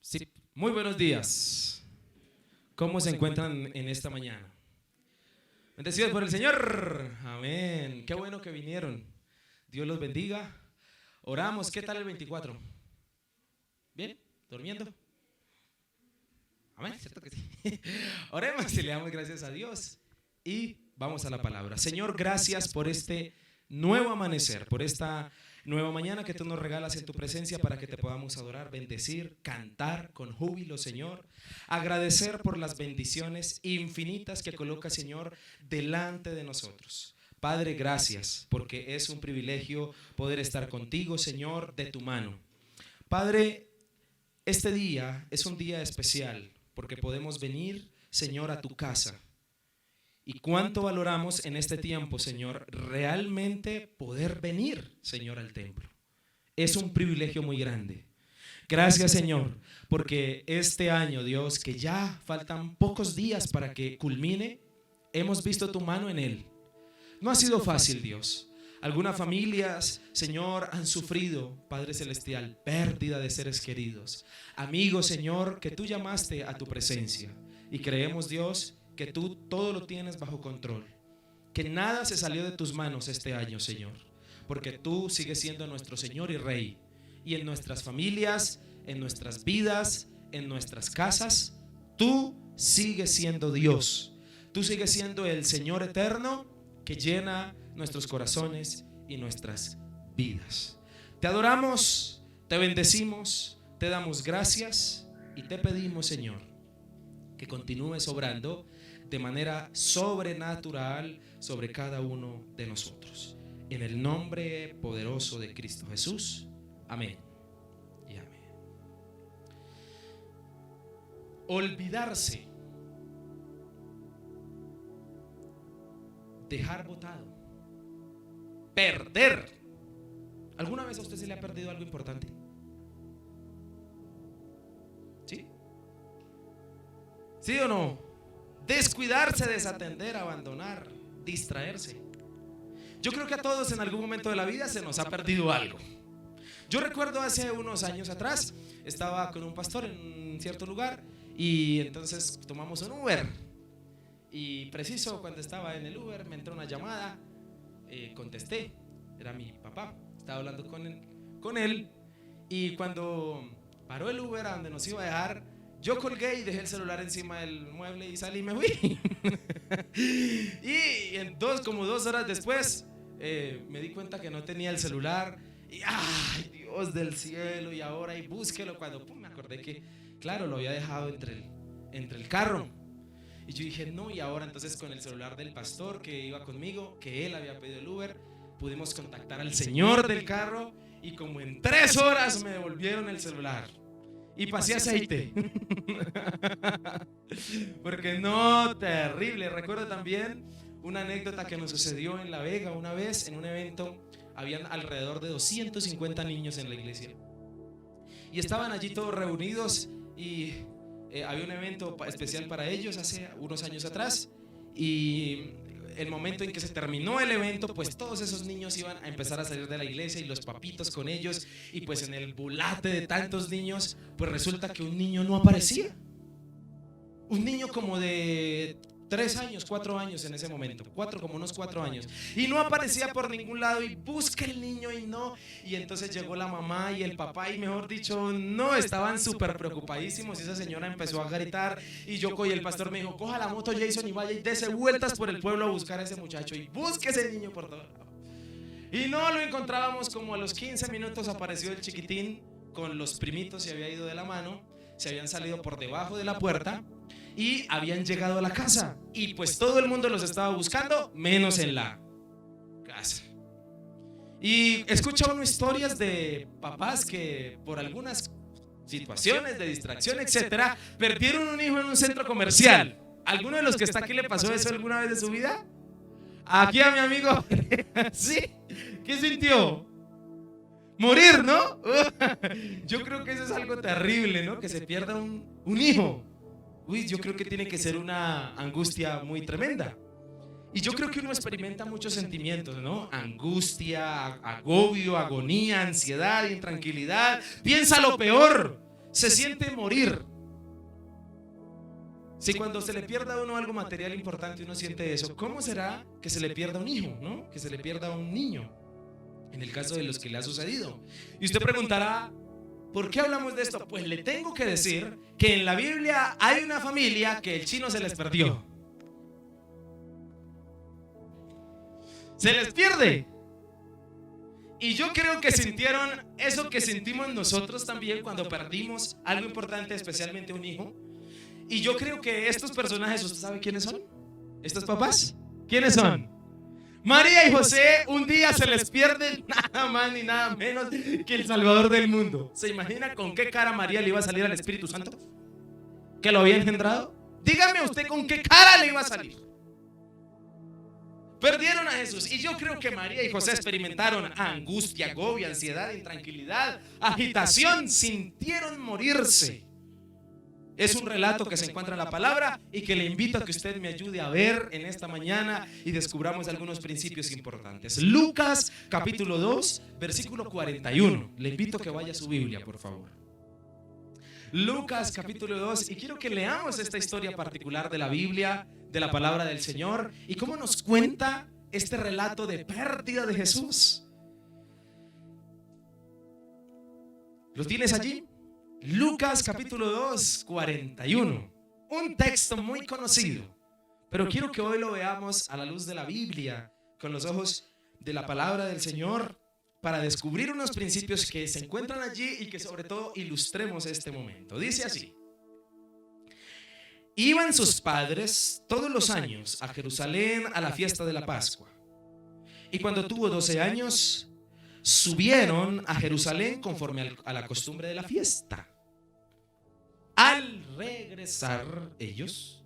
Sí, muy buenos días. ¿Cómo se encuentran en esta mañana? Bendecidos por el Señor. Amén. Qué bueno que vinieron. Dios los bendiga. Oramos. ¿Qué tal el 24? ¿Bien? ¿Durmiendo? Amén. ¿Cierto que sí? Oremos y le damos gracias a Dios. Y vamos a la palabra. Señor, gracias por este nuevo amanecer, por esta nueva mañana que tú nos regalas en tu presencia para que te podamos adorar, bendecir, cantar con júbilo, Señor. Agradecer por las bendiciones infinitas que colocas, Señor, delante de nosotros. Padre, gracias, porque es un privilegio poder estar contigo, Señor, de tu mano. Padre, este día es un día especial porque podemos venir, Señor, a tu casa. Y cuánto valoramos en este tiempo, Señor, realmente poder venir, Señor, al templo. Es un privilegio muy grande. Gracias, Señor, porque este año, Dios, que ya faltan pocos días para que culmine, hemos visto tu mano en él. No ha sido fácil, Dios. Algunas familias, Señor, han sufrido, Padre Celestial, pérdida de seres queridos. Amigos, Señor, que tú llamaste a tu presencia. Y creemos, Dios, que tú todo lo tienes bajo control, que nada se salió de tus manos este año, Señor, porque tú sigues siendo nuestro Señor y Rey, y en nuestras familias, en nuestras vidas, en nuestras casas, tú sigues siendo Dios, tú sigues siendo el Señor eterno que llena nuestros corazones y nuestras vidas. Te adoramos, te bendecimos, te damos gracias y te pedimos, Señor, que continúes obrando de manera sobrenatural sobre cada uno de nosotros. En el nombre poderoso de Cristo Jesús. Amén y amén. Olvidarse, dejar botado, perder. ¿Alguna vez a usted se le ha perdido algo importante? ¿Sí? ¿Sí o no? Descuidarse, desatender, abandonar, distraerse. Yo creo que a todos en algún momento de la vida se nos ha perdido algo. Yo recuerdo hace unos años atrás, estaba con un pastor en un cierto lugar y entonces tomamos un Uber. Y preciso cuando estaba en el Uber me entró una llamada, contesté, era mi papá, estaba hablando con él y cuando paró el Uber a donde nos iba a dejar, yo colgué y dejé el celular encima del mueble y salí y me fui. Y como 2 horas después me di cuenta que no tenía el celular. Y ¡ay, Dios del cielo! Y ahora, y búsquelo. Cuando me acordé que, claro, lo había dejado entre el carro. Y yo dije, no, y ahora entonces con el celular del pastor que iba conmigo, que él había pedido el Uber, pudimos contactar al señor del carro. Y como en 3 horas me devolvieron el celular. Y pasé aceite. Porque no, terrible. Recuerdo también una anécdota que nos sucedió en La Vega una vez en un evento. Habían alrededor de 250 niños en la iglesia y estaban allí todos reunidos y había un evento especial para ellos hace unos años atrás. Y el momento en que se terminó el evento, pues todos esos niños iban a empezar a salir de la iglesia y los papitos con ellos. Y pues en el bulate de tantos niños, pues resulta que un niño no aparecía. Un niño como de 3 años, 4 años en ese momento, como unos 4 años. Y no aparecía por ningún lado y busca el niño y no. Y entonces llegó la mamá y el papá y mejor dicho, no, estaban súper preocupadísimos. Y esa señora empezó a gritar y el pastor me dijo, coja la moto Jason y vaya y dese vueltas por el pueblo a buscar a ese muchacho y busque ese niño por todo lado. Y no lo encontrábamos. Como a los 15 minutos apareció el chiquitín con los primitos, se había ido de la mano, se habían salido por debajo de la puerta y habían llegado a la casa y pues todo el mundo los estaba buscando menos en la casa. Y escucha uno historias de papás que por algunas situaciones de distracción, etcétera, perdieron un hijo en un centro comercial. ¿Alguno de los que está aquí le pasó eso alguna vez de su vida? Aquí a mi amigo. ¿Sí? ¿Qué sintió? Morir, ¿no? Yo creo que eso es algo terrible, ¿no? Que se pierda un hijo. Uy, yo creo que tiene que ser una angustia muy tremenda. Y yo creo que uno experimenta muchos sentimientos, ¿no? Angustia, agobio, agonía, ansiedad, intranquilidad. Piensa lo peor. se siente morir? Si cuando se le pierda a uno algo material importante uno siente eso, ¿cómo será que se le pierda un hijo, ¿no? Que se le pierda un niño, en el caso de los que le ha sucedido? Y usted preguntará, ¿por qué hablamos de esto? Pues le tengo que decir que en la Biblia hay una familia que el chino se les perdió. Se les pierde. Y yo creo que sintieron eso que sentimos nosotros también cuando perdimos algo importante, especialmente un hijo. Y yo creo que estos personajes, ¿usted sabe quiénes son? ¿Estos papás? ¿Quiénes son? María y José, un día se les pierde nada más ni nada menos que el Salvador del mundo. ¿Se imagina con qué cara María le iba a salir al Espíritu Santo? ¿Que lo había engendrado? Dígame usted con qué cara le iba a salir. Perdieron a Jesús. Y yo creo que María y José experimentaron angustia, agobio, ansiedad, intranquilidad, agitación. Sintieron morirse. Es un relato que se encuentra en la palabra y que le invito a que usted me ayude a ver en esta mañana y descubramos algunos principios importantes. Lucas capítulo 2, versículo 41. Le invito a que vaya a su Biblia, por favor. Lucas capítulo 2, y quiero que leamos esta historia particular de la Biblia, de la palabra del Señor, y cómo nos cuenta este relato de pérdida de Jesús. ¿Lo tienes allí? Lucas capítulo 2, 41. Un texto muy conocido, pero quiero que hoy lo veamos a la luz de la Biblia, con los ojos de la palabra del Señor, para descubrir unos principios que se encuentran allí y que sobre todo ilustremos este momento. Dice así: iban sus padres todos los años a Jerusalén a la fiesta de la Pascua, y cuando tuvo 12 años subieron a Jerusalén conforme a la costumbre de la fiesta. Al regresar ellos,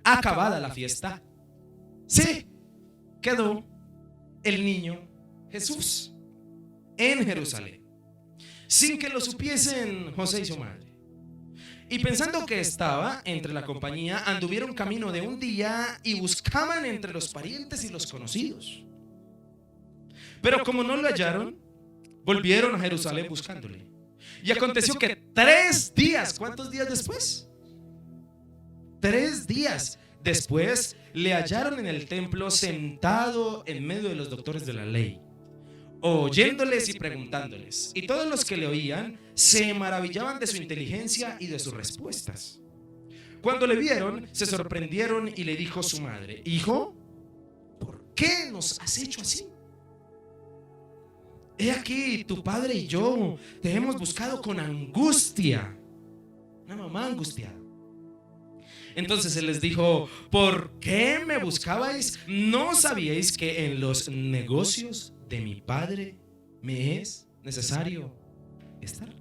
acabada la fiesta, se quedó el niño Jesús en Jerusalén, sin que lo supiesen José y su madre. Y pensando que estaba entre la compañía, anduvieron camino de un día y buscaban entre los parientes y los conocidos. Pero como no lo hallaron, volvieron a Jerusalén buscándole. Y aconteció que 3 días, ¿cuántos días después? 3 días después le hallaron en el templo sentado en medio de los doctores de la ley, oyéndoles y preguntándoles. Y todos los que le oían se maravillaban de su inteligencia y de sus respuestas. Cuando le vieron, se sorprendieron y le dijo su madre: hijo, ¿por qué nos has hecho así? He aquí, tu padre y yo te hemos buscado con angustia. Una mamá angustiada. Entonces él les dijo: ¿por qué me buscabais? ¿No sabíais que en los negocios de mi padre me es necesario estar?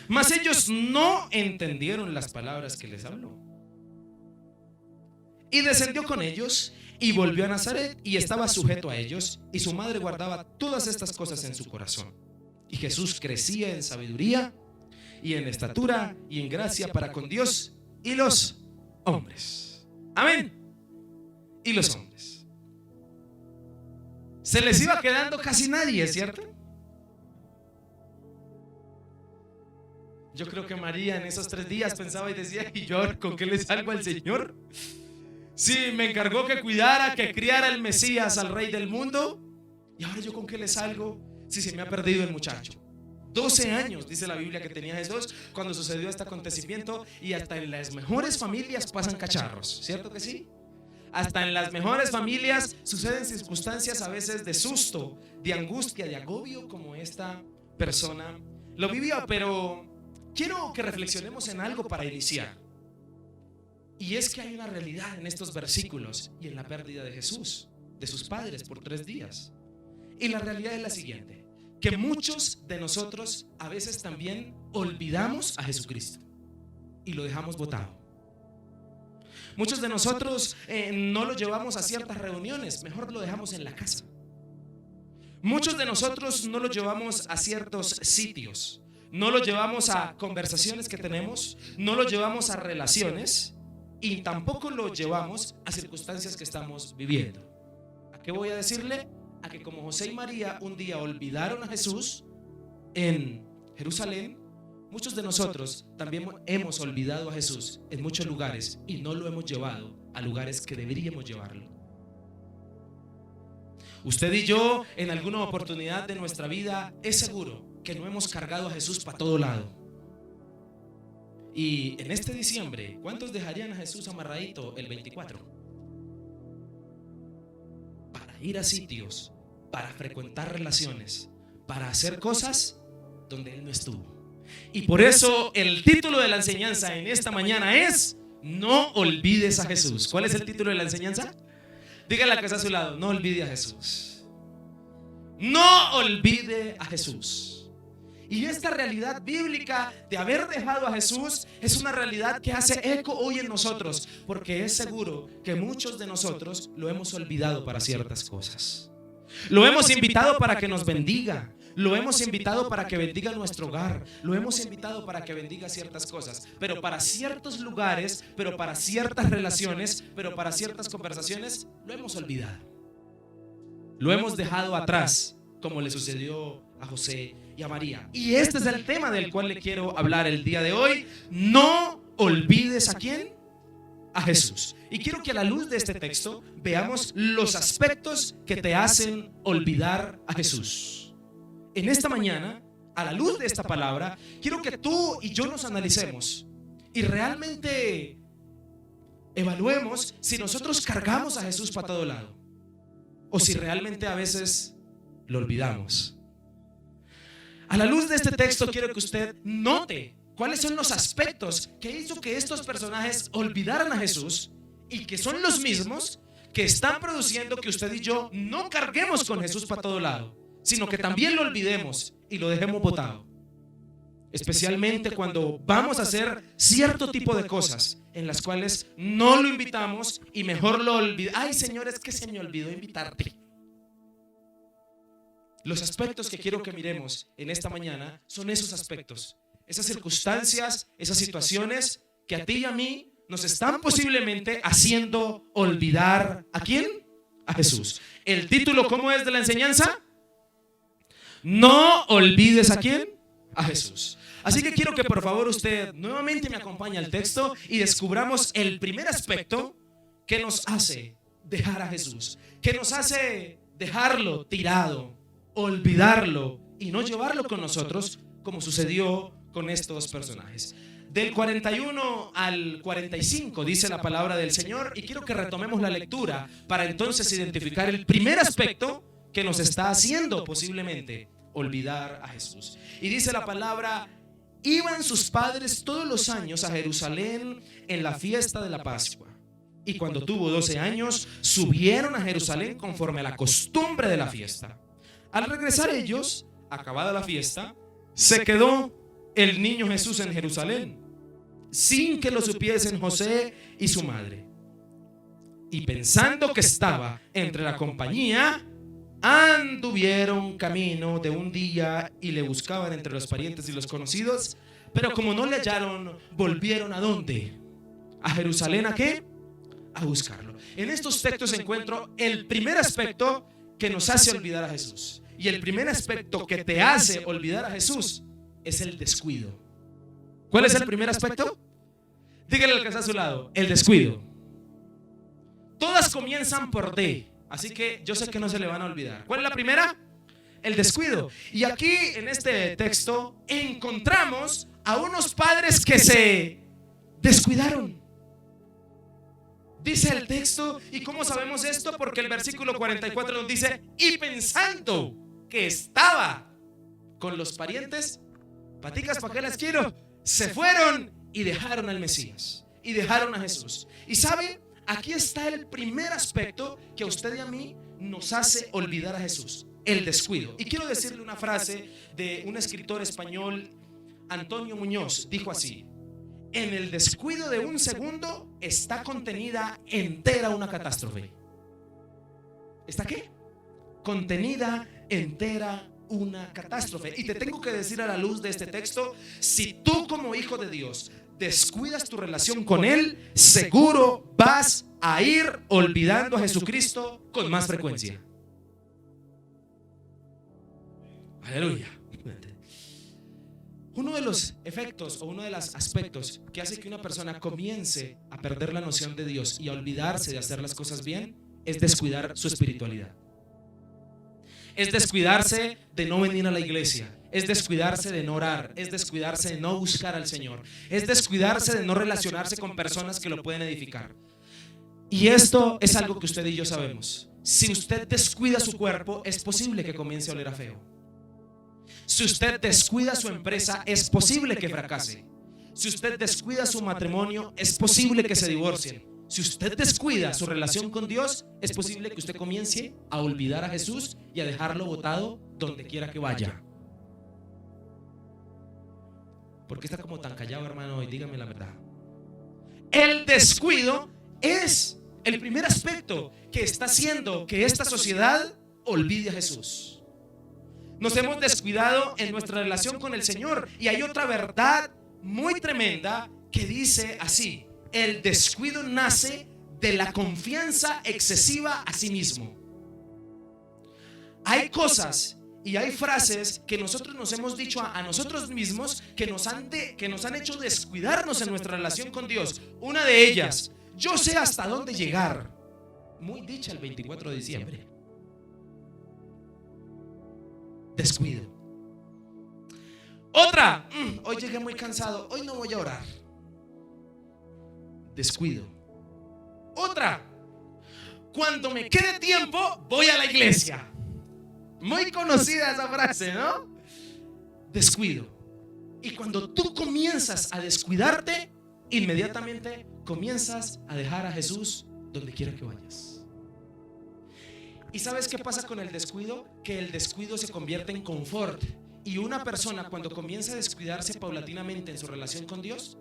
Mas ellos no entendieron las palabras que les habló. Y descendió con ellos y volvió a Nazaret y estaba sujeto a ellos, y su madre guardaba todas estas cosas en su corazón. Y Jesús crecía en sabiduría y en estatura y en gracia para con Dios y los hombres. Amén. Y los hombres. Se les iba quedando casi nadie, ¿cierto? Yo creo que María en esos 3 días pensaba y decía: ¿y yo con qué le salgo al Señor? Sí, me encargó que cuidara, que criara el Mesías, al Rey del mundo, y ahora yo con qué le salgo si se me ha perdido el muchacho. 12 años dice la Biblia que tenía Jesús cuando sucedió este acontecimiento, y hasta en las mejores familias pasan cacharros, ¿cierto que sí? Hasta en las mejores familias suceden circunstancias a veces de susto, de angustia, de agobio, como esta persona lo vivió. Pero quiero que reflexionemos en algo para iniciar. Y es que hay una realidad en estos versículos y en la pérdida de Jesús, de sus padres por 3 días. Y la realidad es la siguiente: que muchos de nosotros a veces también olvidamos a Jesucristo y lo dejamos botado. Muchos de nosotros no lo llevamos a ciertas reuniones, mejor lo dejamos en la casa. Muchos de nosotros no lo llevamos a ciertos sitios, no lo llevamos a conversaciones que tenemos, no lo llevamos a relaciones, y tampoco lo llevamos a circunstancias que estamos viviendo. ¿A qué voy a decirle? A que como José y María un día olvidaron a Jesús en Jerusalén, muchos de nosotros también hemos olvidado a Jesús en muchos lugares y no lo hemos llevado a lugares que deberíamos llevarlo. Usted y yo, en alguna oportunidad de nuestra vida, es seguro que no hemos cargado a Jesús para todo lado. Y en este diciembre, ¿cuántos dejarían a Jesús amarradito el 24? Para ir a sitios, para frecuentar relaciones, para hacer cosas donde Él no estuvo. Y por eso el título de la enseñanza en esta mañana es: no olvides a Jesús. ¿Cuál es el título de la enseñanza? Dígale a la que está a su lado: no olvide a Jesús. No olvide a Jesús. Y esta realidad bíblica de haber dejado a Jesús es una realidad que hace eco hoy en nosotros, porque es seguro que muchos de nosotros lo hemos olvidado para ciertas cosas. Lo hemos invitado para que nos bendiga. Lo hemos invitado para que bendiga nuestro hogar. Lo hemos invitado para que bendiga ciertas cosas. Pero para ciertos lugares, pero para ciertas relaciones, pero para ciertas conversaciones, lo hemos olvidado. Lo hemos dejado atrás, como le sucedió a José y a María. Y este es el tema del cual le quiero hablar el día de hoy. No olvides a quién. A Jesús. Y quiero que a la luz de este texto veamos los aspectos que te hacen olvidar a Jesús. En esta mañana, a la luz de esta palabra, quiero que tú y yo nos analicemos y realmente evaluemos si nosotros cargamos a Jesús para todo lado o si realmente a veces lo olvidamos. A la luz de este texto quiero que usted note cuáles son los aspectos que hizo que estos personajes olvidaran a Jesús y que son los mismos que están produciendo que usted y yo no carguemos con Jesús para todo lado, sino que también lo olvidemos y lo dejemos botado. Especialmente cuando vamos a hacer cierto tipo de cosas en las cuales no lo invitamos y mejor lo olvidamos. Ay, Señor, es que se me olvidó invitarte. Los aspectos que quiero que miremos en esta mañana son esos aspectos. Esas circunstancias, esas situaciones que a ti y a mí nos están posiblemente haciendo olvidar ¿a quién? A Jesús. El título, ¿cómo es de la enseñanza? No olvides ¿a quién? A Jesús. Así que quiero que por favor usted nuevamente me acompañe al texto y descubramos el primer aspecto que nos hace dejar a Jesús, que nos hace dejarlo tirado, olvidarlo y no llevarlo con nosotros como sucedió con estos personajes. Del 41 al 45 dice la palabra del Señor y quiero que retomemos la lectura para entonces identificar el primer aspecto que nos está haciendo posiblemente olvidar a Jesús. Y dice la palabra: iban sus padres todos los años a Jerusalén en la fiesta de la Pascua. Y cuando tuvo 12 años, subieron a Jerusalén conforme a la costumbre de la fiesta. Al regresar ellos, acabada la fiesta, se quedó el niño Jesús en Jerusalén, sin que lo supiesen José y su madre. Y pensando que estaba entre la compañía, anduvieron camino de un día y le buscaban entre los parientes y los conocidos, pero como no le hallaron, volvieron ¿a dónde? ¿A Jerusalén a qué? A buscarlo. En estos textos encuentro el primer aspecto que nos hace olvidar a Jesús. Y el primer aspecto que te hace olvidar a Jesús es el descuido. ¿Cuál es el primer aspecto? Dígale al que está a su lado: el descuido. Todas comienzan por D, así que yo sé que no se le van a olvidar. ¿Cuál es la primera? El descuido. Y aquí en este texto encontramos a unos padres que se descuidaron. Dice el texto, ¿y cómo sabemos esto? Porque el versículo 44 nos dice: y pensando que estaba con los parientes, paticas, ¿para qué las quiero? Se fueron y dejaron al Mesías y dejaron a Jesús. Y sabe, aquí está el primer aspecto que a usted y a mí nos hace olvidar a Jesús: el descuido. Y quiero decirle una frase de un escritor español, Antonio Muñoz. Dijo así: en el descuido de un segundo está contenida entera una catástrofe. ¿Está qué? Contenida entera una catástrofe. Y te tengo que decir a la luz de este texto: si tú como hijo de Dios descuidas tu relación con Él, seguro vas a ir olvidando a Jesucristo con más frecuencia. Aleluya. Uno de los efectos o uno de los aspectos que hace que una persona comience a perder la noción de Dios y a olvidarse de hacer las cosas bien es descuidar su espiritualidad. Es descuidarse de no venir a la iglesia, es descuidarse de no orar, es descuidarse de no buscar al Señor, es descuidarse de no relacionarse con personas que lo pueden edificar. Y esto es algo que usted y yo sabemos. Si usted descuida su cuerpo, es posible que comience a oler a feo. Si usted descuida su empresa, es posible que fracase. Si usted descuida su matrimonio, es posible que se divorcien. Si usted descuida su relación con Dios, es posible que usted comience a olvidar a Jesús y a dejarlo botado donde quiera que vaya. ¿Por qué está como tan callado, hermano? Y dígame la verdad. El descuido es el primer aspecto que está haciendo que esta sociedad olvide a Jesús. Nos hemos descuidado en nuestra relación con el Señor. Y hay otra verdad muy tremenda que dice así: el descuido nace de la confianza excesiva a sí mismo. Hay cosas y hay frases que nosotros nos hemos dicho a nosotros mismos que nos han hecho descuidarnos en nuestra relación con Dios. Una de ellas: yo sé hasta dónde llegar. Muy dicha el 24 de diciembre. Descuido. Otra: hoy llegué muy cansado, hoy no voy a orar. Descuido. Otra: cuando me quede tiempo voy a la iglesia. Muy conocida esa frase, ¿no? Descuido. Y cuando tú comienzas a descuidarte, inmediatamente comienzas a dejar a Jesús donde quiera que vayas. ¿Y sabes qué pasa con el descuido? Que el descuido se convierte en confort. Y una persona, cuando comienza a descuidarse paulatinamente en su relación con Dios,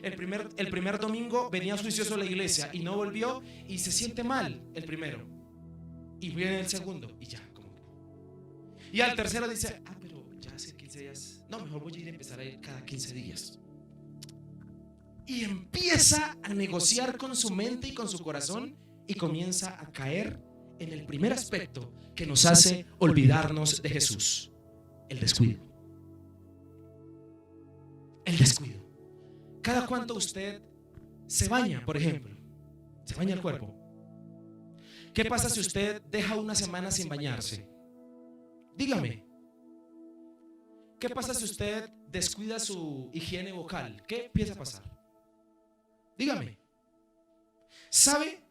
el primer domingo venía juicioso a la iglesia y no volvió, y se siente mal el primero, y viene el segundo y ya, y al tercero dice: pero ya hace 15 días, no, mejor voy a ir a empezar a ir cada 15 días. Y empieza a negociar con su mente y con su corazón, y comienza a caer en el primer aspecto que nos hace olvidarnos de Jesús: el descuido. El descuido. ¿Cada cuánto usted se baña, por ejemplo? ¿Se baña el cuerpo? ¿Qué pasa si usted deja una semana sin bañarse? Dígame. ¿Qué pasa si usted descuida su higiene vocal? ¿Qué empieza a pasar? Dígame. ¿Sabe?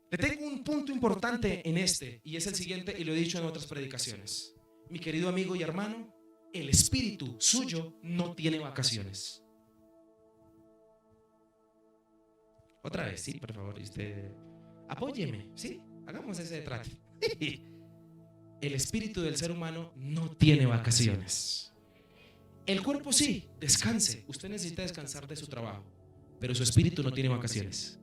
Le tengo un punto importante en este, y es el siguiente, y lo he dicho en otras predicaciones. Mi querido amigo y hermano, el espíritu suyo no tiene vacaciones. Otra vez, sí, por favor, usted apóyeme, sí, hagamos ese trato. El espíritu del ser humano no tiene vacaciones. El cuerpo sí, descanse. Usted necesita descansar de su trabajo, pero su espíritu no tiene vacaciones.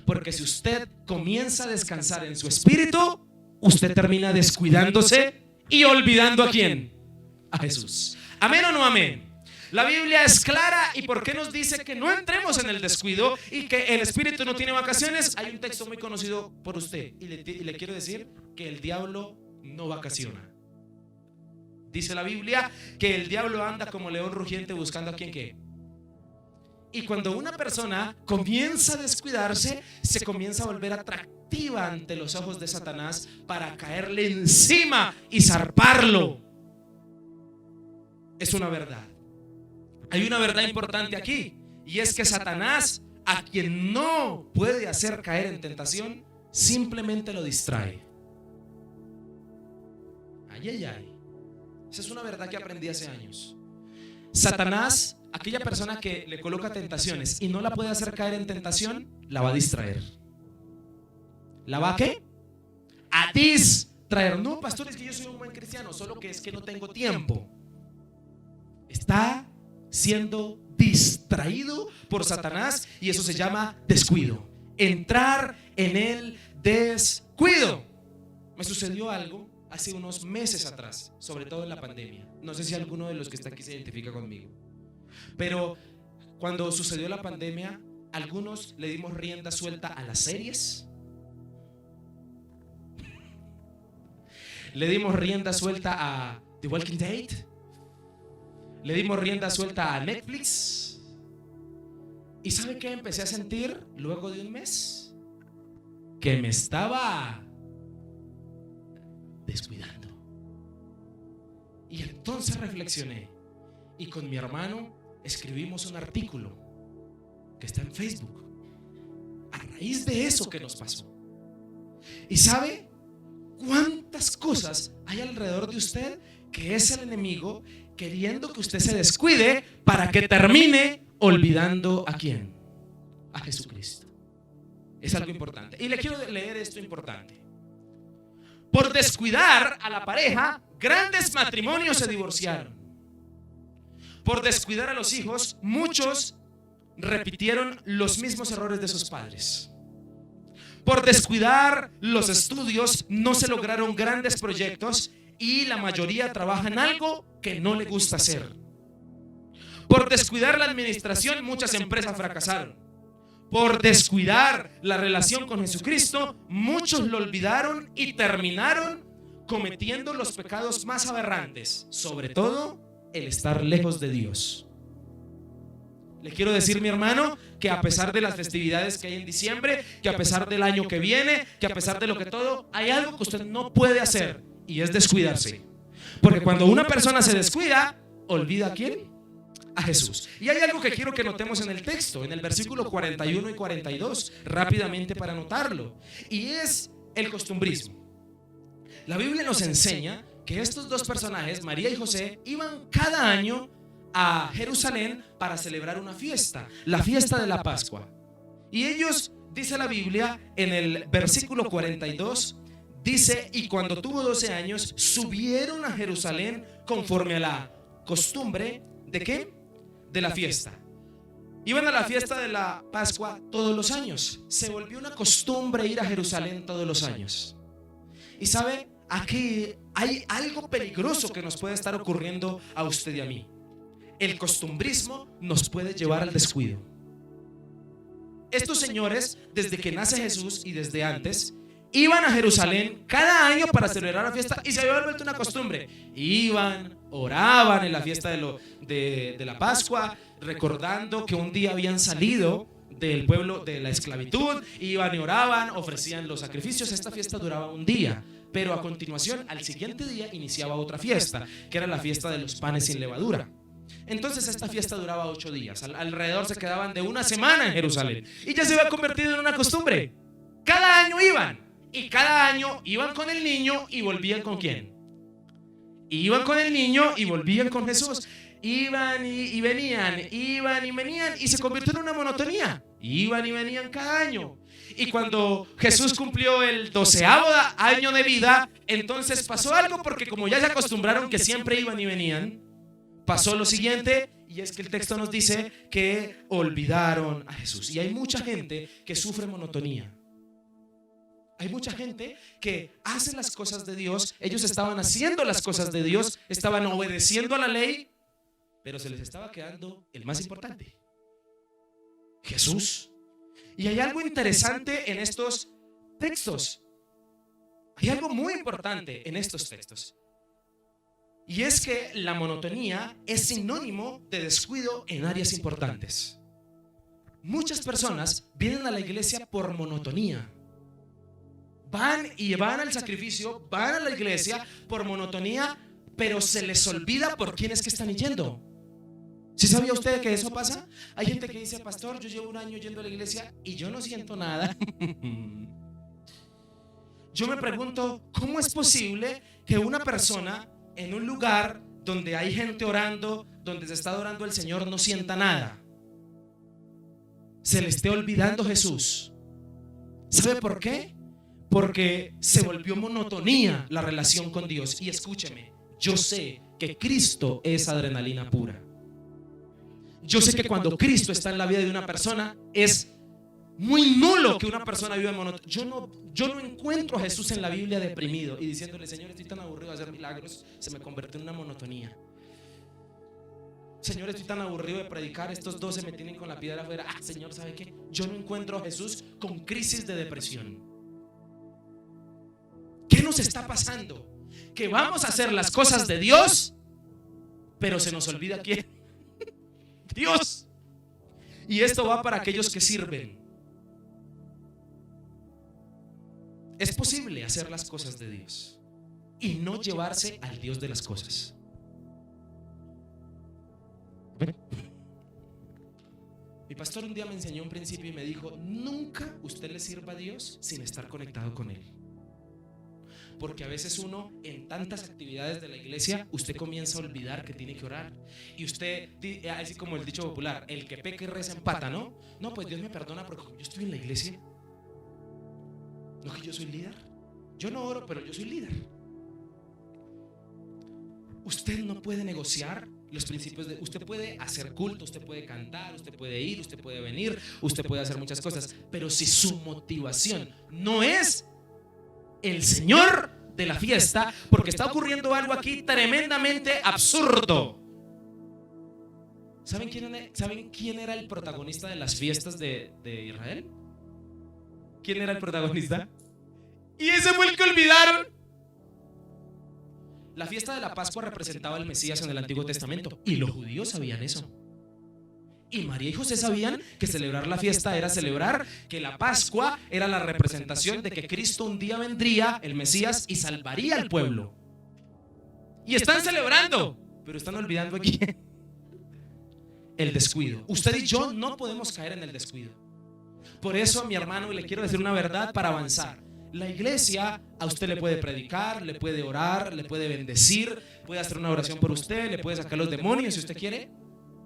Porque si usted comienza a descansar en su espíritu, usted termina descuidándose y olvidando ¿a quién? A Jesús. ¿Amén o no amén? La Biblia es clara. ¿Y por qué nos dice que no entremos en el descuido y que el espíritu no tiene vacaciones? Hay un texto muy conocido por usted, y le quiero decir que el diablo no vacaciona. Dice la Biblia que el diablo anda como león rugiente buscando a quien qué. Y cuando una persona comienza a descuidarse, se comienza a volver atractiva ante los ojos de Satanás para caerle encima y zarparlo. Es una verdad. Hay una verdad importante aquí, y es que Satanás, a quien no puede hacer caer en tentación, simplemente lo distrae. Ay, ay, ay. Esa es una verdad que aprendí hace años. Satanás, aquella persona que le coloca tentaciones y no la puede hacer caer en tentación, la va a distraer. ¿La va a qué? A distraer. No, pastor, es que yo soy un buen cristiano, solo que es que no tengo tiempo. Está siendo distraído por Satanás, y eso se llama descuido. Entrar en el descuido. Me sucedió algo hace unos meses atrás, sobre todo en la pandemia. No sé si alguno de los que está aquí se identifica conmigo, pero cuando sucedió la pandemia, algunos le dimos rienda suelta a las series, le dimos rienda suelta a The Walking Dead, le dimos rienda suelta a Netflix. ¿Y sabe qué empecé a sentir luego de un mes? Que me estaba descuidando. Y entonces reflexioné y con mi hermano escribimos un artículo que está en Facebook a raíz de eso que nos pasó. ¿Y sabe cuántas cosas hay alrededor de usted que es el enemigo queriendo que usted se descuide para que termine olvidando a quién? A Jesucristo. Es algo importante. Y le quiero leer esto importante. Por descuidar a la pareja, grandes matrimonios se divorciaron. Por descuidar a los hijos, muchos repitieron los mismos errores de sus padres. Por descuidar los estudios, no se lograron grandes proyectos y la mayoría trabaja en algo que no le gusta hacer. Por descuidar la administración, muchas empresas fracasaron. Por descuidar la relación con Jesucristo, muchos lo olvidaron y terminaron cometiendo los pecados más aberrantes, sobre todo el estar lejos de Dios. Le quiero decir, mi hermano, que a pesar de las festividades que hay en diciembre, que a pesar del año que viene, que a pesar de lo que todo, hay algo que usted no puede hacer y es descuidarse. Porque cuando una persona se descuida, ¿olvida a quién? A Jesús. Y hay algo que quiero que notemos en el texto, en el versículo 41 y 42, rápidamente para notarlo, y es el costumbrismo. La Biblia nos enseña que estos dos personajes, María y José, iban cada año a Jerusalén para celebrar una fiesta, la fiesta de la Pascua. Y ellos, dice la Biblia en el versículo 42, dice: y cuando tuvo 12 años, subieron a Jerusalén conforme a la costumbre ¿de qué? De la fiesta. Iban a la fiesta de la Pascua todos los años. Se volvió una costumbre ir a Jerusalén todos los años. Y sabe, aquí hay algo peligroso que nos puede estar ocurriendo a usted y a mí. El costumbrismo nos puede llevar al descuido. Estos señores, desde que nace Jesús y desde antes, iban a Jerusalén cada año para celebrar la fiesta y se había vuelto una costumbre. Iban, oraban en la fiesta de la Pascua, recordando que un día habían salido del pueblo de la esclavitud. Iban y oraban, ofrecían los sacrificios. Esta fiesta duraba un día, pero a continuación, al siguiente día, iniciaba otra fiesta, que era la fiesta de los panes sin levadura. Entonces esta fiesta duraba 8 días. Alrededor se quedaban de una semana en Jerusalén y ya se había convertido en una costumbre. Cada año iban, y cada año iban con el niño y volvían con ¿quién? Iban con el niño y volvían con Jesús. Iban y venían, iban y venían, y se convirtió en una monotonía. Iban y venían cada año. Y cuando Jesús cumplió el 12º año de vida, entonces pasó algo, porque como ya se acostumbraron que siempre iban y venían, pasó lo siguiente, y es que el texto nos dice que olvidaron a Jesús. Y hay mucha gente que sufre monotonía. Hay mucha gente que hace las cosas de Dios. Ellos estaban haciendo las cosas de Dios, estaban obedeciendo a la ley, pero se les estaba quedando el más importante, Jesús. Y hay algo interesante en estos textos. Hay algo muy importante en estos textos. Y es que la monotonía es sinónimo de descuido en áreas importantes. Muchas personas vienen a la iglesia por monotonía. Van al sacrificio, van a la iglesia por monotonía, pero se les olvida por quién es que están yendo. ¿Sí sabía usted que eso pasa? Hay gente que dice: pastor, yo llevo un año yendo a la iglesia y yo no siento nada. Yo me pregunto, ¿cómo es posible que una persona en un lugar donde hay gente orando, donde se está adorando al Señor, no sienta nada? Se le esté olvidando Jesús. ¿Sabe por qué? Porque se volvió monotonía la relación con Dios. Y escúcheme, yo sé que Cristo es adrenalina pura. Yo sé que cuando Cristo está en la vida de una persona, es muy nulo que una persona viva en monotonía. Yo no encuentro a Jesús en la Biblia deprimido y diciéndole: Señor, estoy tan aburrido de hacer milagros, se me convirtió en una monotonía. Señor, estoy tan aburrido de predicar, estos 12 me tienen con la piedra afuera. Señor, ¿sabe qué? Yo no encuentro a Jesús con crisis de depresión. ¿Qué nos está pasando? Que vamos a hacer las cosas de Dios, pero se nos olvida quién. Dios. Y esto va para aquellos que sirven. Es posible hacer las cosas de Dios y no llevarse al Dios de las cosas. Mi pastor un día me enseñó un principio y me dijo: nunca usted le sirva a Dios sin estar conectado con Él. Porque a veces uno, en tantas actividades de la iglesia, usted comienza a olvidar que tiene que orar. Y usted, así como el dicho popular, el que peca y reza empata, ¿no? No, pues Dios me perdona porque yo estoy en la iglesia. No, que yo soy líder. Yo no oro, pero yo soy líder. Usted no puede negociar los principios de... Usted puede hacer culto, usted puede cantar, usted puede ir, usted puede venir, usted puede hacer muchas cosas, pero si su motivación no es el Señor de la fiesta, porque está ocurriendo algo aquí tremendamente absurdo. ¿Saben quién era el protagonista de las fiestas de Israel? ¿Quién era el protagonista? Y ese fue el que olvidaron. La fiesta de la Pascua representaba al Mesías en el Antiguo Testamento, y los judíos sabían eso. Y María y José sabían que celebrar la fiesta era celebrar que la Pascua era la representación de que Cristo un día vendría, el Mesías, y salvaría al pueblo. Y están celebrando, pero están olvidando aquí el descuido. Usted y yo no podemos caer en el descuido. Por eso, mi hermano, y le quiero decir una verdad para avanzar. La iglesia a usted le puede predicar, le puede orar, le puede bendecir, puede hacer una oración por usted, le puede sacar los demonios si usted quiere.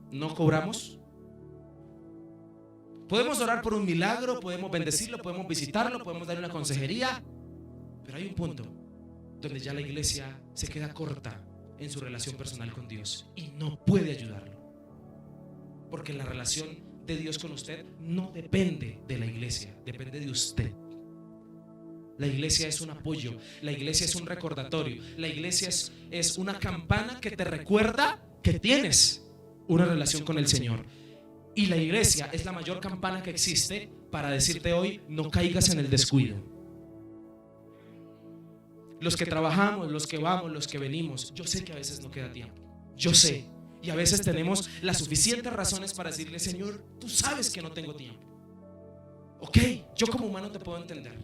No cobramos. Podemos orar por un milagro, podemos bendecirlo, podemos visitarlo, podemos darle una consejería. Pero hay un punto donde ya la iglesia se queda corta en su relación personal con Dios y no puede ayudarlo. Porque la relación de Dios con usted no depende de la iglesia, depende de usted. La iglesia es un apoyo, la iglesia es un recordatorio, la iglesia es una campana que te recuerda que tienes una relación con el Señor. Y la iglesia es la mayor campana que existe para decirte hoy: no caigas en el descuido. Los que trabajamos, los que vamos, los que venimos, yo sé que a veces no queda tiempo, yo sé. Y a veces tenemos las suficientes razones para decirle: Señor, tú sabes que no tengo tiempo. Ok, yo como humano te puedo entender.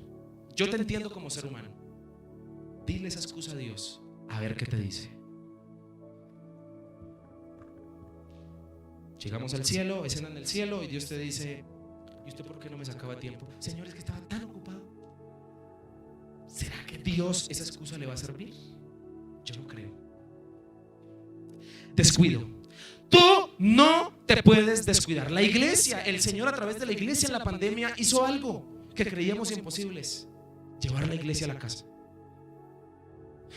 Yo te entiendo como ser humano. Dile esa excusa a Dios, a ver qué te dice. Llegamos al cielo, escena en el cielo, y Dios te dice: ¿y usted por qué no me sacaba tiempo? Señor, es que estaba tan ocupado. ¿Será que Dios esa excusa le va a servir? Yo no creo. Descuido. Tú no te puedes descuidar. La iglesia, el Señor a través de la iglesia en la pandemia hizo algo que creíamos imposibles: llevar la iglesia a la casa.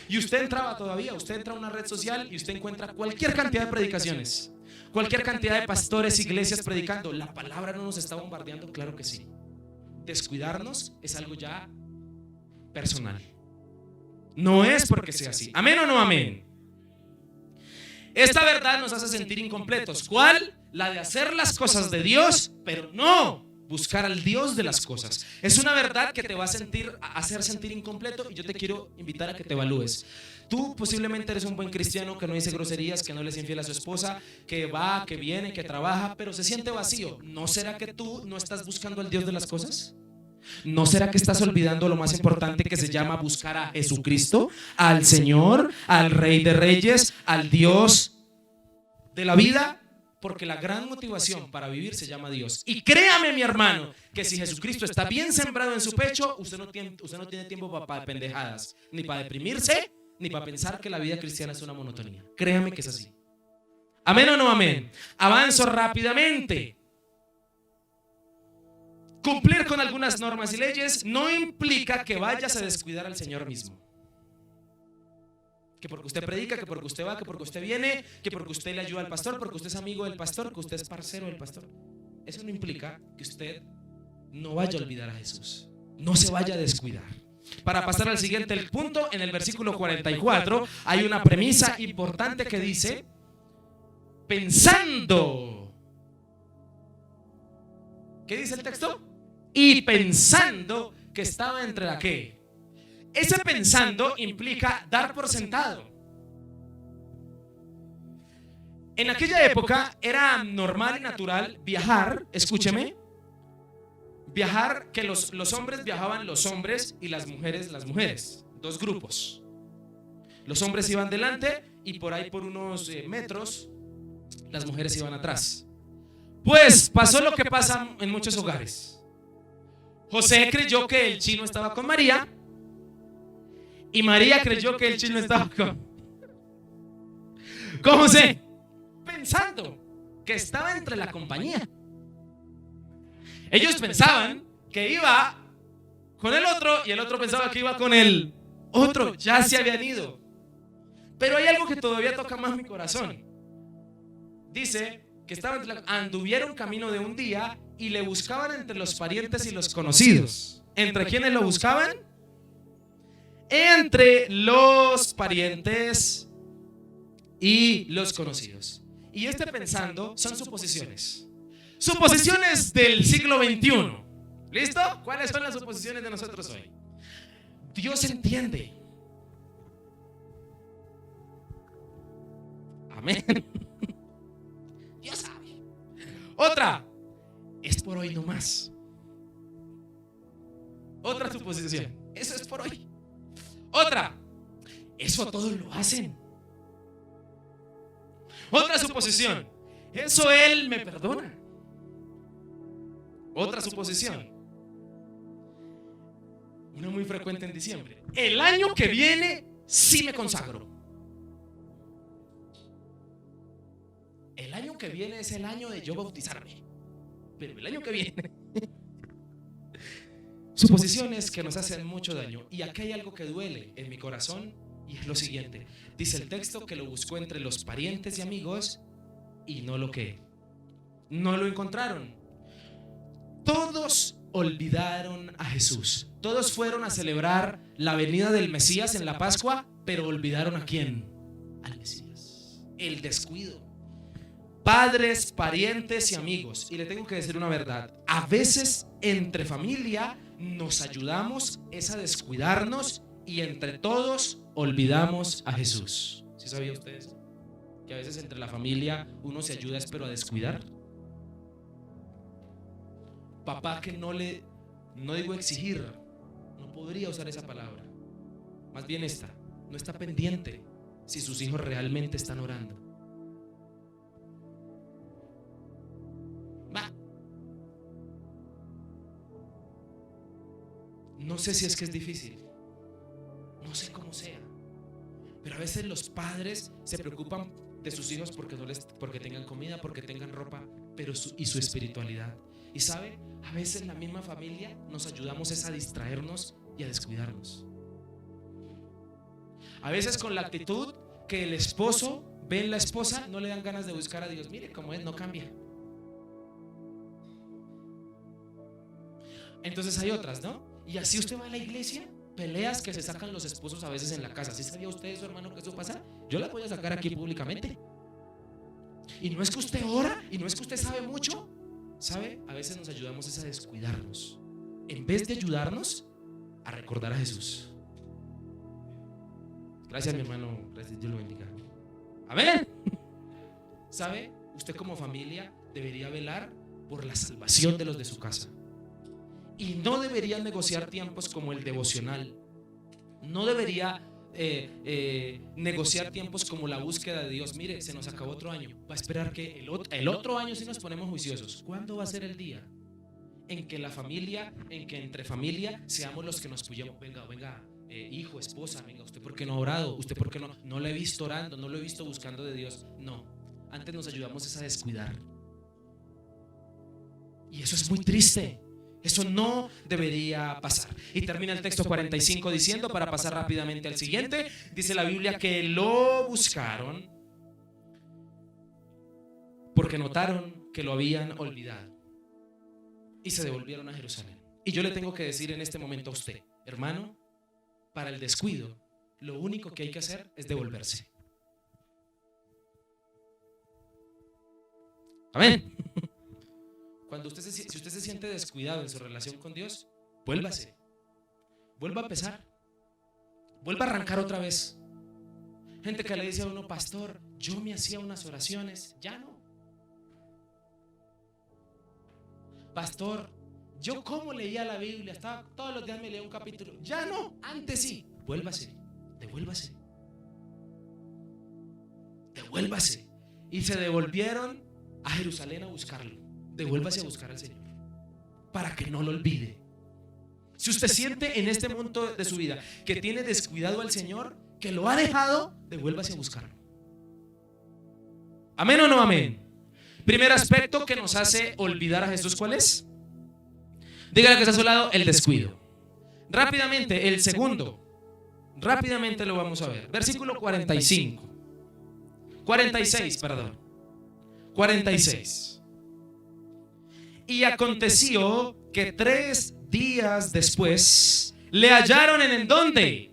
Y usted entraba todavía, usted entra a una red social y usted encuentra cualquier cantidad de predicaciones, cualquier cantidad de pastores, iglesias predicando. ¿La palabra no nos está bombardeando? Claro que sí. Descuidarnos es algo ya personal. No es porque sea así. ¿Amén o no amén? Esta verdad nos hace sentir incompletos. ¿Cuál? La de hacer las cosas de Dios, pero no buscar al Dios de las cosas. Es una verdad que te va a hacer sentir incompleto, y yo te quiero invitar a que te evalúes. Tú posiblemente eres un buen cristiano que no dice groserías, que no le es infiel a su esposa, que va, que viene, que trabaja, pero se siente vacío. ¿No será que tú no estás buscando al Dios de las cosas? ¿No será que estás olvidando lo más importante, que se llama buscar a Jesucristo, al Señor, al Rey de Reyes, al Dios de la vida? Porque la gran motivación para vivir se llama Dios. Y créame, mi hermano, que si Jesucristo está bien sembrado en su pecho, usted no tiene tiempo para pendejadas, ni para deprimirse, ni para pensar que la vida cristiana es una monotonía. Créame que es así. ¿Amén o no amén? Avanzo rápidamente. Cumplir con algunas normas y leyes no implica que vayas a descuidar al Señor mismo. Que porque usted predica, que porque usted va, que porque usted viene, que porque usted le ayuda al pastor, porque usted es amigo del pastor, que usted es parcero del pastor. Eso no implica que usted no vaya a olvidar a Jesús, no se vaya a descuidar. Para pasar al siguiente punto, en el versículo 44 hay una premisa importante que dice: pensando. ¿Qué dice el texto? Y pensando que estaba entre la que. Ese pensando implica dar por sentado. En aquella época era normal y natural viajar, escúcheme, viajar, que los hombres viajaban los hombres y las mujeres, dos grupos. Los hombres iban delante y por ahí por unos metros las mujeres iban atrás. Pues pasó lo que pasa en muchos hogares. José creyó que el chino estaba con María y María creyó que el chino estaba con José, pensando que estaba entre la compañía. Ellos pensaban que iba con el otro y el otro pensaba que iba con el otro. Ya se habían ido. Pero hay algo que todavía toca más mi corazón. Dice que anduvieron camino de un día y le buscaban entre los parientes y los conocidos. ¿Entre quiénes lo buscaban? Entre los parientes y los conocidos. Y pensando son suposiciones. Suposiciones del siglo XXI. ¿Listo? ¿Cuáles son las suposiciones de nosotros hoy? Dios entiende. Amén. Dios sabe. Otra, es por hoy nomás. Otra suposición, eso es por hoy. Otra, eso todos lo hacen. Otra suposición, eso Él me perdona. Otra suposición, una muy frecuente en diciembre: el año que viene sí me consagro. El año que viene es el año de yo bautizarme, pero el año que viene. Suposiciones que nos hacen mucho daño. Y aquí hay algo que duele en mi corazón, y es lo siguiente. Dice el texto que lo buscó entre los parientes y amigos y no lo encontraron. Todos olvidaron a Jesús. Todos fueron a celebrar la venida del Mesías en la Pascua, pero olvidaron ¿a quién? Al Mesías. El descuido. Padres, parientes y amigos. Y le tengo que decir una verdad: a veces entre familia nos ayudamos es a descuidarnos y entre todos olvidamos a Jesús. ¿Sí sabía usted eso? Que a veces entre la familia uno se ayuda pero a descuidar. Papá que no digo exigir, no podría usar esa palabra, más bien no está pendiente si sus hijos realmente están orando. No sé si es que es difícil, no sé cómo sea, pero a veces los padres se preocupan de sus hijos porque tengan comida, porque tengan ropa, pero su espiritualidad. Y sabe, a veces la misma familia nos ayudamos a distraernos y a descuidarnos. A veces con la actitud que el esposo ve en la esposa, no le dan ganas de buscar a Dios. Mire cómo es, no cambia. Entonces hay otras, ¿no? Y así usted va a la iglesia, peleas que se sacan los esposos a veces en la casa. ¿Sí sabía usted eso, hermano, que eso pasa? Yo las voy a sacar aquí públicamente. Y no es que usted ora, y no es que usted sabe mucho. ¿Sabe? A veces nos ayudamos a descuidarnos, en vez de ayudarnos a recordar a Jesús. Gracias, mi hermano. Gracias, Dios lo bendiga. Amén. ¿Sabe? Usted como familia debería velar por la salvación de los de su casa. Y no debería negociar tiempos como el devocional. No debería negociar tiempos como la búsqueda de Dios. Mire, se nos acabó otro año. Va a esperar que el otro año si nos ponemos juiciosos. ¿Cuándo va a ser el día en que entre familia seamos los que nos apoyemos? Venga, hijo, esposa, venga, ¿usted por qué no ha orado? ¿Usted por qué no lo he visto orando? ¿No lo he visto buscando de Dios? No, antes nos ayudamos a descuidar. Y eso es muy triste. Eso no debería pasar. Y termina el texto 45 diciendo, para pasar rápidamente al siguiente, dice la Biblia que lo buscaron porque notaron que lo habían olvidado y se devolvieron a Jerusalén. Y yo le tengo que decir en este momento a usted, hermano, para el descuido, lo único que hay que hacer es devolverse. Amén. Si usted se siente descuidado en su relación con Dios, vuélvase. Vuelva a empezar. Vuelva a arrancar otra vez. Gente que le dice a uno, pastor, yo me hacía unas oraciones, ya no. Pastor, yo como leía la Biblia, estaba todos los días me leía un capítulo, ya no, antes sí. Devuélvase. Y se devolvieron a Jerusalén a buscarlo. Devuélvase a buscar al Señor para que no lo olvide. Si usted siente en este momento de su vida que tiene descuidado al Señor, que lo ha dejado, devuélvase a buscarlo. ¿Amén o no amén? Primer aspecto que nos hace olvidar a Jesús, ¿cuál es? Dígale que está a su lado, el descuido. Rápidamente, el segundo. Rápidamente lo vamos a ver. Versículo 46. Y aconteció que 3 días después le hallaron en el ¿dónde?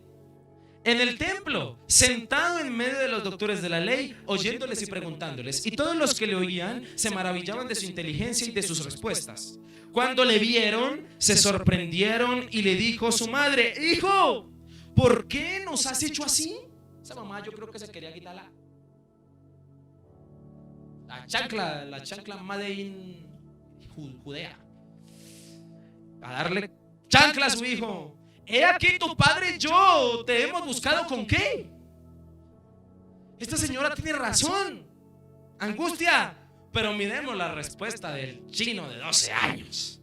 En el templo, sentado en medio de los doctores de la ley, oyéndoles y preguntándoles. Y todos los que le oían se maravillaban de su inteligencia y de sus respuestas. Cuando le vieron, se sorprendieron y le dijo su madre: hijo, ¿por qué nos has hecho así? Esa mamá yo creo que se quería quitar la chancla Made in Judea, a darle chancla a su hijo. He aquí tu padre y yo te hemos buscado ¿con qué? Esta señora tiene razón, angustia. Pero miremos la respuesta del chino de 12 años.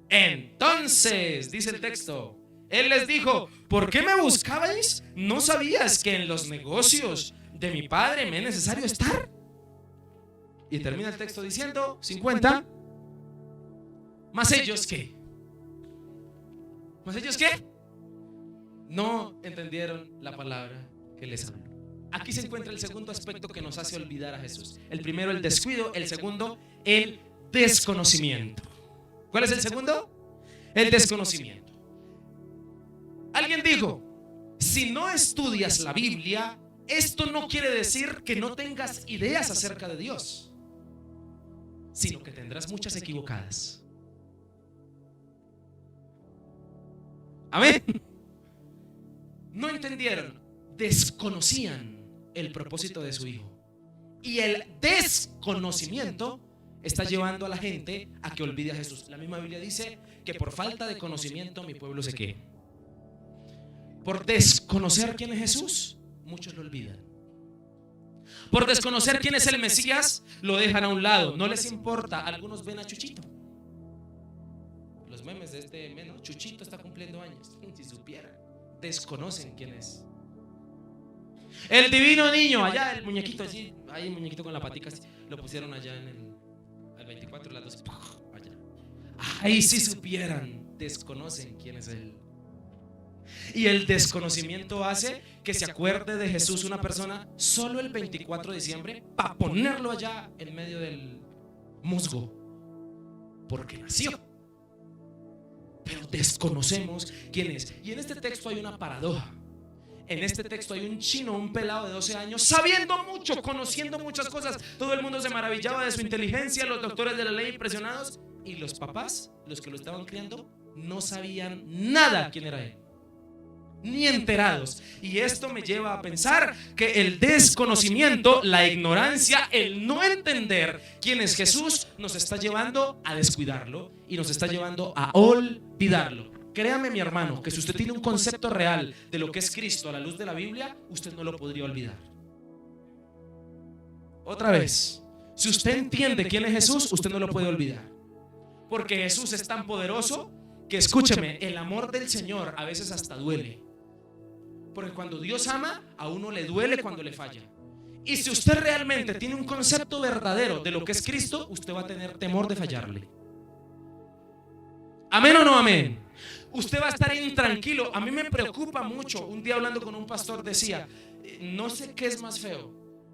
Entonces, dice el texto, él les dijo: ¿por qué me buscabais? ¿No sabías que en los negocios de mi padre me es necesario estar? Y termina el texto diciendo 50. ¿Más ellos qué? ¿Más ellos qué? No entendieron la palabra que les habló. Aquí se encuentra el segundo aspecto que nos hace olvidar a Jesús. El primero, el descuido. El segundo, el desconocimiento. ¿Cuál es el segundo? El desconocimiento. Alguien dijo: si no estudias la Biblia, esto no quiere decir que no tengas ideas acerca de Dios, sino que tendrás muchas equivocadas. Amén. No entendieron, desconocían el propósito de su hijo. Y el desconocimiento está llevando a la gente a que olvide a Jesús. La misma Biblia dice que por falta de conocimiento mi pueblo se quede. Por desconocer quién es Jesús, muchos lo olvidan. Por desconocer quién es el Mesías, lo dejan a un lado. No les importa. Algunos ven a Chuchito. Los memes de este menos, Chuchito está cumpliendo años. Si supieran, desconocen quién es. El divino niño, allá el muñequito así, ahí el muñequito con la patica así, lo pusieron allá en el 24, las 12, allá. Ahí si supieran, desconocen quién es él. Y el desconocimiento hace que se acuerde de Jesús una persona solo el 24 de diciembre para ponerlo allá en medio del musgo, porque nació. Pero desconocemos quién es. Y en este texto hay una paradoja. En este texto hay un chino, un pelado de 12 años, sabiendo mucho, conociendo muchas cosas. Todo el mundo se maravillaba de su inteligencia, los doctores de la ley impresionados. Y los papás, los que lo estaban criando, no sabían nada quién era él, ni enterados. Y esto me lleva a pensar que el desconocimiento, la ignorancia, el no entender quién es Jesús, nos está llevando a descuidarlo y nos está llevando a olvidarlo. Créame, mi hermano, que si usted tiene un concepto real de lo que es Cristo a la luz de la Biblia, usted no lo podría olvidar. Otra vez, si usted entiende quién es Jesús, usted no lo puede olvidar. Porque Jesús es tan poderoso que, escúcheme, el amor del Señor a veces hasta duele. Porque cuando Dios ama, a uno le duele cuando le falla. Y si usted realmente tiene un concepto verdadero de lo que es Cristo, usted va a tener temor de fallarle. ¿Amén o no amén? Usted va a estar intranquilo. A mí me preocupa mucho. Un día hablando con un pastor decía: no sé qué es más feo,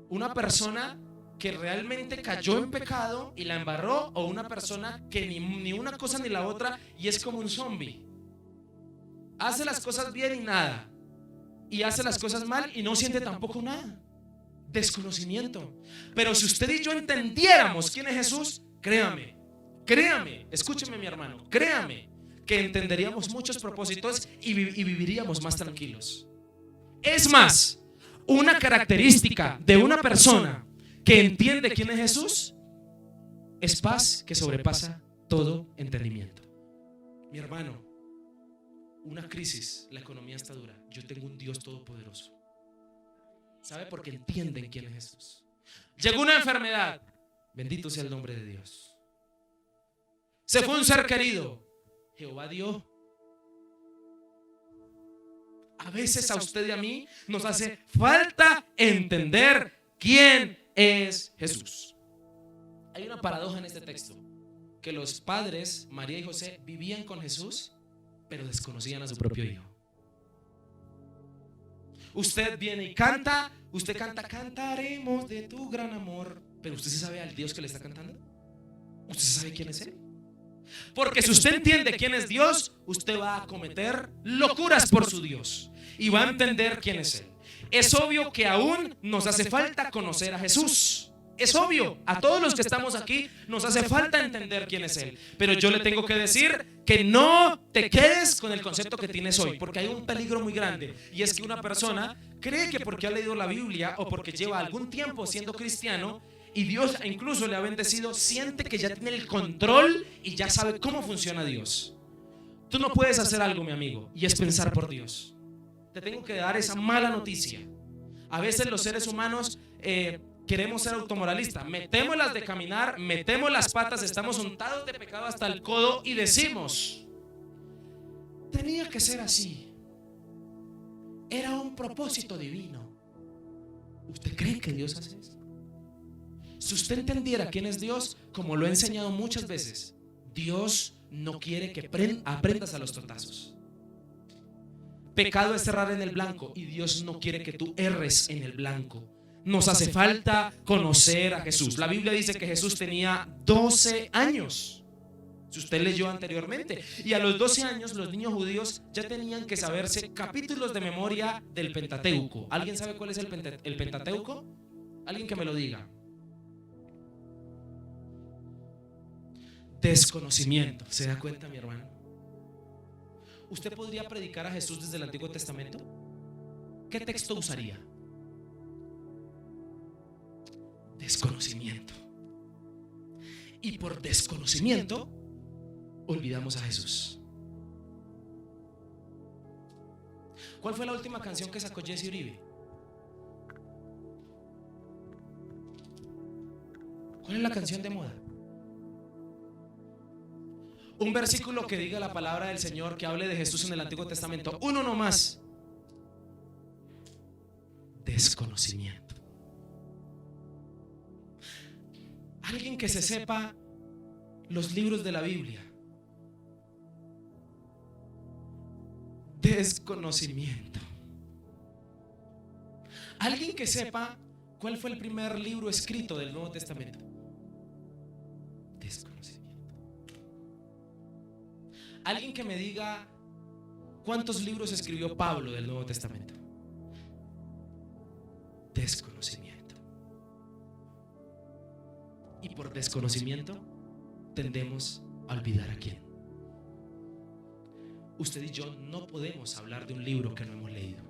una persona que realmente cayó en pecado y la embarró, o una persona que ni una cosa ni la otra y es como un zombie. Hace las cosas bien y nada, y hace las cosas mal y no siente tampoco nada. Desconocimiento. Pero si usted y yo entendiéramos quién es Jesús, créame, escúcheme, mi hermano, créame que entenderíamos muchos propósitos y viviríamos más tranquilos. Es más, una característica de una persona que entiende quién es Jesús es paz que sobrepasa todo entendimiento. Mi hermano, una crisis, la economía está dura. Yo tengo un Dios todopoderoso. ¿Sabe? Porque entienden quién es Jesús. Llegó una enfermedad. Bendito sea el nombre de Dios. Se fue un ser querido. Jehová dio. A veces a usted y a mí nos hace falta entender quién es Jesús. Hay una paradoja en este texto, que los padres, María y José, vivían con Jesús, pero desconocían a su propio hijo. Usted viene y canta, usted canta, cantaremos de tu gran amor, pero usted sí sabe al Dios que le está cantando. ¿Usted sabe quién es Él? Porque si usted entiende quién es Dios, usted va a cometer locuras por su Dios y va a entender quién es Él. Es obvio que aún nos hace falta conocer a Jesús. Es obvio, a todos los que estamos aquí nos hace falta entender quién es Él. Pero yo le tengo que decir que no te quedes con el concepto que tienes hoy, porque hay un peligro muy grande, y es que una persona cree que porque ha leído la Biblia o porque lleva algún tiempo siendo cristiano y Dios incluso le ha bendecido, siente que ya tiene el control y ya sabe cómo funciona Dios. Tú no puedes hacer algo, mi amigo, y es pensar por Dios. Te tengo que dar esa mala noticia. A veces los seres humanos queremos ser automoralistas, metemos las de caminar, metemos las patas, estamos untados de pecado hasta el codo y decimos: tenía que ser así, era un propósito divino. ¿Usted cree que Dios hace eso? Si usted entendiera quién es Dios, como lo he enseñado muchas veces, Dios no quiere que aprendas a los totazos. Pecado es errar en el blanco y Dios no quiere que tú erres en el blanco. Nos hace falta conocer a Jesús. La Biblia dice que Jesús tenía 12 años. Si usted leyó anteriormente. Y a los 12 años los niños judíos ya tenían que saberse capítulos de memoria del Pentateuco. ¿Alguien sabe cuál es el Pentateuco? Alguien que me lo diga. Desconocimiento. ¿Se da cuenta, mi hermano? ¿Usted podría predicar a Jesús desde el Antiguo Testamento? ¿Qué texto usaría? Desconocimiento. Y por desconocimiento olvidamos a Jesús. ¿Cuál fue la última canción que sacó Jesse Uribe? ¿Cuál es la canción de moda? Un versículo que diga la palabra del Señor, que hable de Jesús en el Antiguo Testamento. Uno nomás. Desconocimiento. Alguien que se sepa los libros de la Biblia. Desconocimiento. Alguien que sepa cuál fue el primer libro escrito del Nuevo Testamento. Desconocimiento. Alguien que me diga cuántos libros escribió Pablo del Nuevo Testamento. Desconocimiento. Y por desconocimiento tendemos a olvidar a quién. Usted y yo no podemos hablar de un libro que no hemos leído.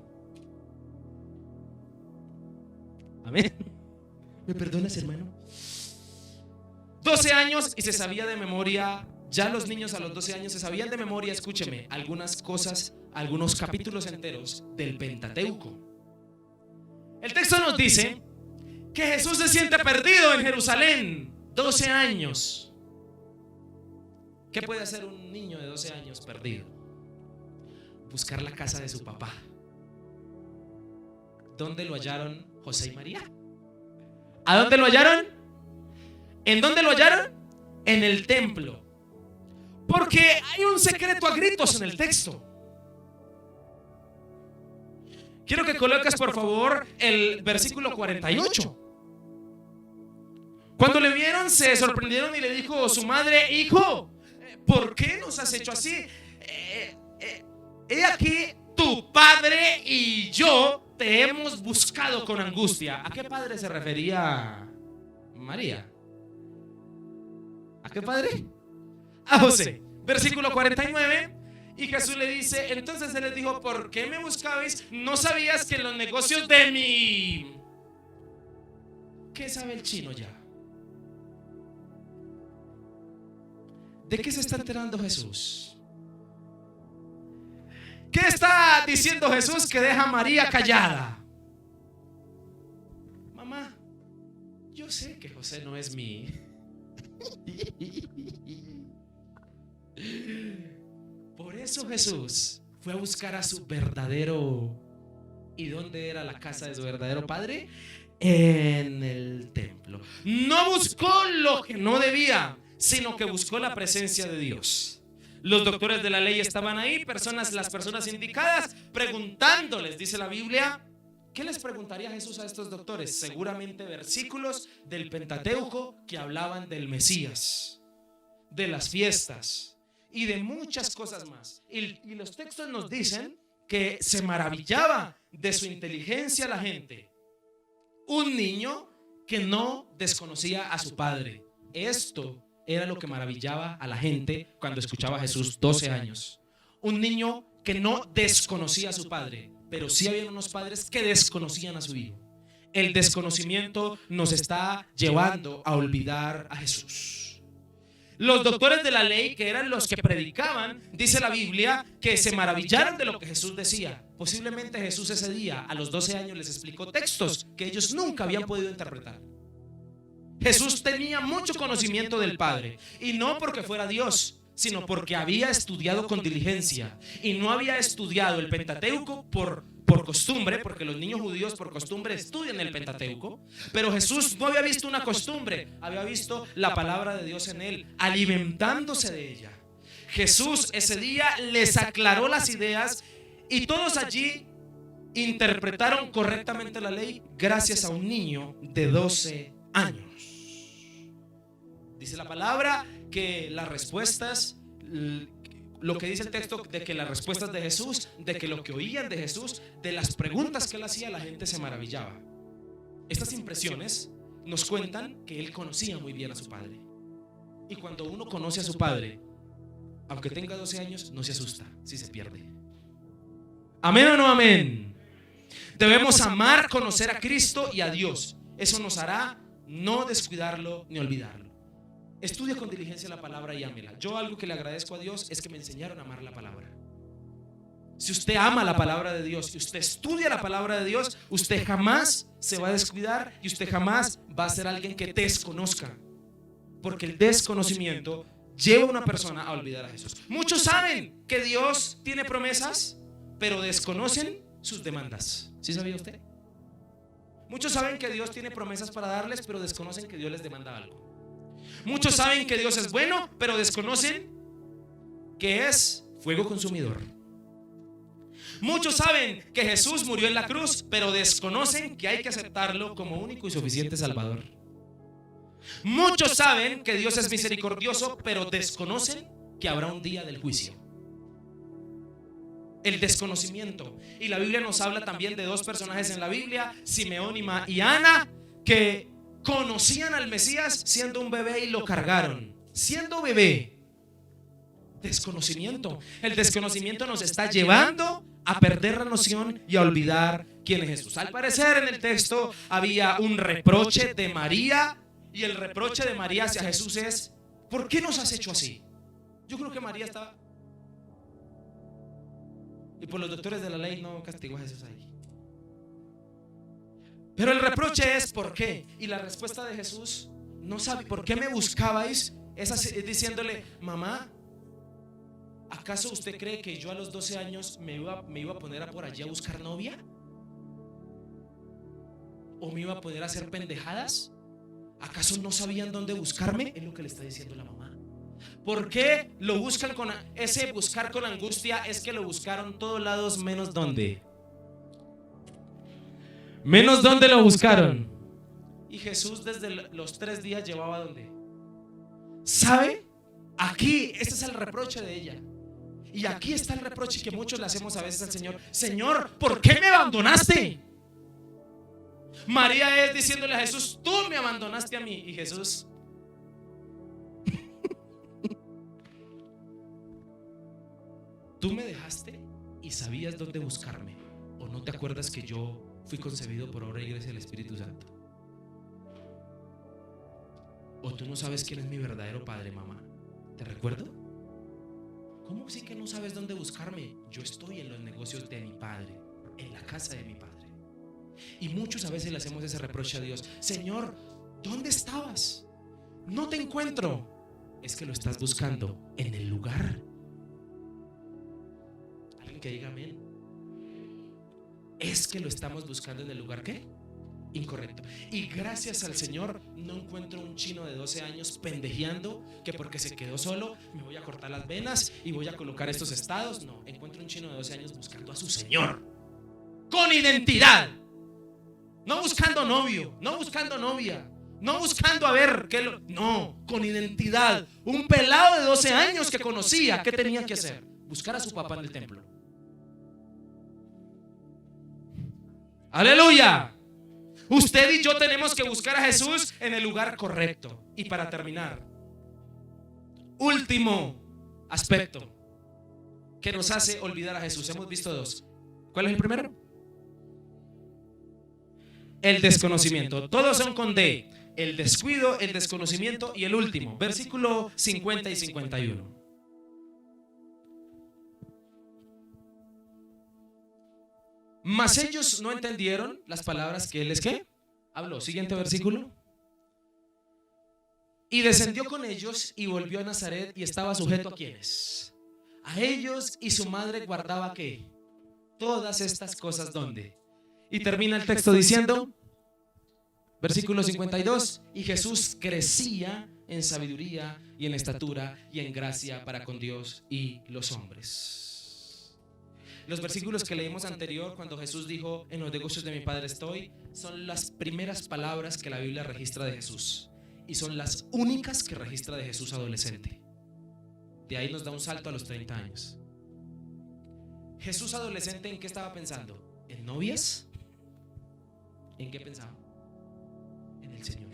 Amén. ¿Me perdonas, hermano? 12 años y se sabía de memoria. Ya los niños a los 12 años se sabían de memoria, escúcheme, algunas cosas, algunos capítulos enteros del Pentateuco. El texto nos dice que Jesús se siente perdido en Jerusalén. 12 años. ¿Qué puede hacer un niño de 12 años perdido? Buscar la casa de su papá. ¿Dónde lo hallaron José y María? ¿A dónde lo hallaron? ¿En dónde lo hallaron? En el templo. Porque hay un secreto a gritos en el texto. Quiero que coloques por favor el versículo 48. Cuando le vieron se sorprendieron y le dijo su madre: hijo, ¿por qué nos has hecho así? He aquí, tu padre y yo te hemos buscado con angustia. ¿A qué padre se refería María? ¿A qué padre? A José. Versículo 49. Y Jesús le dice, entonces él les dijo, ¿por qué me buscabais? ¿No sabías que en los negocios de mi... ¿Qué sabe el chino ya? ¿De qué se está enterando Jesús? ¿Qué está diciendo Jesús que deja a María callada? Mamá, yo sé que José no es mi... Por eso Jesús fue a buscar a su verdadero... ¿Y dónde era la casa de su verdadero padre? En el templo. No buscó lo que no debía, sino que buscó la presencia de Dios. Los doctores de la ley estaban ahí, las personas indicadas, preguntándoles, dice la Biblia. ¿Qué les preguntaría Jesús a estos doctores? Seguramente versículos del Pentateuco que hablaban del Mesías, de las fiestas y de muchas cosas más. Y los textos nos dicen que se maravillaba de su inteligencia la gente. Un niño que no desconocía a su padre. Esto era lo que maravillaba a la gente cuando escuchaba a Jesús, 12 años. Un niño que no desconocía a su padre, pero sí había unos padres que desconocían a su hijo. El desconocimiento nos está llevando a olvidar a Jesús. Los doctores de la ley, que eran los que predicaban, dice la Biblia, que se maravillaron de lo que Jesús decía. Posiblemente Jesús ese día, a los 12 años, les explicó textos que ellos nunca habían podido interpretar. Jesús tenía mucho conocimiento del Padre, y no porque fuera Dios, sino porque había estudiado con diligencia. Y no había estudiado el Pentateuco por costumbre, porque los niños judíos por costumbre estudian el Pentateuco. Pero Jesús no había visto una costumbre, había visto la palabra de Dios en él, alimentándose de ella. Jesús ese día les aclaró las ideas y todos allí interpretaron correctamente la ley gracias a un niño de 12 años. Dice la palabra que las respuestas, lo que dice el texto, de que las respuestas de Jesús, de que lo que oían de Jesús, de las preguntas que él hacía, la gente se maravillaba. Estas impresiones nos cuentan que él conocía muy bien a su padre. Y cuando uno conoce a su padre, aunque tenga 12 años, no se asusta si se pierde. ¿Amén o no amén? Debemos amar, conocer a Cristo y a Dios. Eso nos hará no descuidarlo ni olvidarlo. Estudia con diligencia la palabra y ámela. Yo algo que le agradezco a Dios es que me enseñaron a amar la palabra. Si usted ama la palabra de Dios y usted estudia la palabra de Dios, usted jamás se va a descuidar y usted jamás va a ser alguien que desconozca. Porque el desconocimiento lleva a una persona a olvidar a Jesús. Muchos saben que Dios tiene promesas, pero desconocen sus demandas. ¿Sí sabía usted? Muchos saben que Dios tiene promesas para darles, pero desconocen que Dios les demanda algo. Muchos saben que Dios es bueno, pero desconocen que es fuego consumidor. Muchos saben que Jesús murió en la cruz, pero desconocen que hay que aceptarlo como único y suficiente Salvador. Muchos saben que Dios es misericordioso, pero desconocen que habrá un día del juicio. El desconocimiento. Y la Biblia nos habla también de dos personajes en la Biblia, Simeón y Ana, que conocían al Mesías siendo un bebé y lo cargaron. Siendo bebé. Desconocimiento. El desconocimiento nos está llevando a perder la noción y a olvidar quién es Jesús. Al parecer en el texto había un reproche de María, y el reproche de María hacia Jesús es: ¿por qué nos has hecho así? Yo creo que María estaba, y por los doctores de la ley no castigó a Jesús ahí. Pero el reproche es: ¿por qué? Y la respuesta de Jesús: no sabe por qué me buscabais. Es diciéndole: mamá, ¿acaso usted cree que yo a los 12 años me iba a poner a por allí a buscar novia? ¿O me iba a poner a hacer pendejadas? ¿Acaso no sabían dónde buscarme? Es lo que le está diciendo la mamá. ¿Por qué lo buscan con ese buscar con angustia? Es que lo buscaron todos lados menos dónde. Menos dónde lo buscaron. Y Jesús desde los 3 días llevaba dónde. ¿Sabe? Aquí, este es el reproche de ella. Y aquí está el reproche que muchos le hacemos a veces al Señor: Señor, ¿por qué me abandonaste? María es diciéndole a Jesús: tú me abandonaste a mí. Y Jesús: Tú me dejaste y sabías dónde buscarme. ¿O no te acuerdas que yo fui concebido por obra y gracia del Espíritu Santo? ¿O tú no sabes quién es mi verdadero padre, mamá? ¿Te recuerdo? ¿Cómo sí que no sabes dónde buscarme? Yo estoy en los negocios de mi padre, en la casa de mi padre. Y muchos a veces le hacemos ese reproche a Dios: Señor, ¿dónde estabas? No te encuentro. Es que lo estás buscando en el lugar. Alguien que diga amén. Es que lo estamos buscando en el lugar ¿qué? Incorrecto. Y gracias al Señor no encuentro un chino de 12 años pendejeando que porque se quedó solo me voy a cortar las venas y voy a colocar estos estados. No, encuentro un chino de 12 años buscando a su Señor con identidad. No buscando novio, no buscando novia, no buscando a ver qué no, con identidad. Un pelado de 12 años que conocía, ¿qué tenía que hacer? Buscar a su papá en el templo. Aleluya. Usted y yo tenemos que buscar a Jesús en el lugar correcto. Y para terminar, último aspecto que nos hace olvidar a Jesús. Hemos visto dos. ¿Cuál es el primero? El desconocimiento. Todos son con D. El descuido, el desconocimiento y el último. Versículo 50 y 51. Mas ellos no entendieron las palabras que él les ¿qué? Habló. Siguiente versículo. Y descendió con ellos y volvió a Nazaret y estaba sujeto a ¿quiénes? A ellos, y su madre guardaba ¿qué? Todas estas cosas ¿dónde? Y termina el texto diciendo, versículo 52, y Jesús crecía en sabiduría y en estatura y en gracia para con Dios y los hombres. Los versículos que leímos anterior, cuando Jesús dijo: en los negocios de mi Padre estoy, son las primeras palabras que la Biblia registra de Jesús, y son las únicas que registra de Jesús adolescente. De ahí nos da un salto a los 30 años. Jesús adolescente, ¿en qué estaba pensando? ¿En novias? ¿En qué pensaba? En el Señor.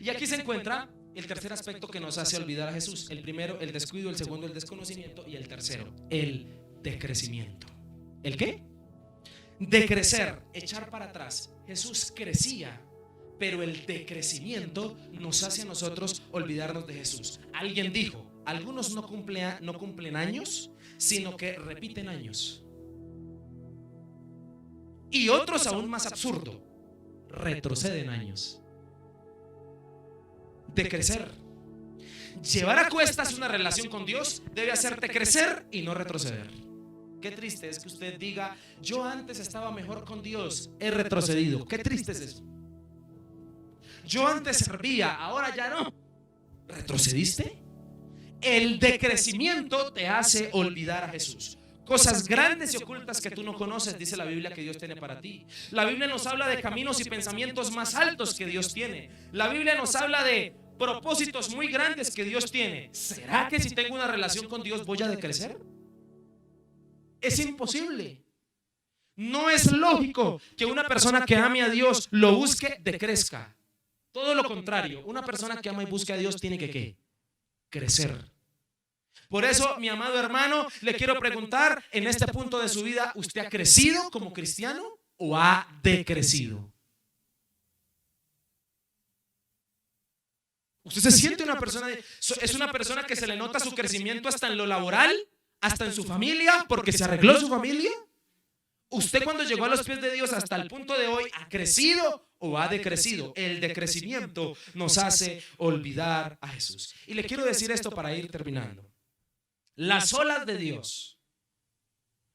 Y aquí se encuentra el tercer aspecto que nos hace olvidar a Jesús. El primero, el descuido; el segundo, el desconocimiento; y el tercero, el decrecimiento. ¿El qué? Decrecer, echar para atrás. Jesús crecía, pero el decrecimiento nos hace a nosotros olvidarnos de Jesús. Alguien dijo: algunos no cumplen años, sino que repiten años. Y otros, aún más absurdo, retroceden años. Decrecer. Llevar a cuestas una relación con Dios debe hacerte crecer y no retroceder. Qué triste es que usted diga: yo antes estaba mejor con Dios, he retrocedido. Qué triste es eso. Yo antes servía, ahora ya no. ¿Retrocediste? El decrecimiento te hace olvidar a Jesús. Cosas grandes y ocultas que tú no conoces, dice la Biblia, que Dios tiene para ti. La Biblia nos habla de caminos y pensamientos más altos que Dios tiene. La Biblia nos habla de propósitos muy grandes que Dios tiene. ¿Será que si tengo una relación con Dios voy a decrecer? Es imposible. No es lógico que una persona que ame a Dios lo busque, decrezca. Todo lo contrario, una persona que ama y busca a Dios tiene que ¿qué? Crecer. Por eso, mi amado hermano, le quiero preguntar: en este punto de su vida, ¿usted ha crecido como cristiano o ha decrecido? ¿Usted se siente una persona, es una persona que se le nota su crecimiento hasta en lo laboral, hasta en su familia, porque se arregló su familia? ¿Usted cuando llegó a los pies de Dios hasta el punto de hoy ha crecido o ha decrecido? El decrecimiento nos hace olvidar a Jesús. Y le quiero decir esto para ir terminando. Las olas de Dios.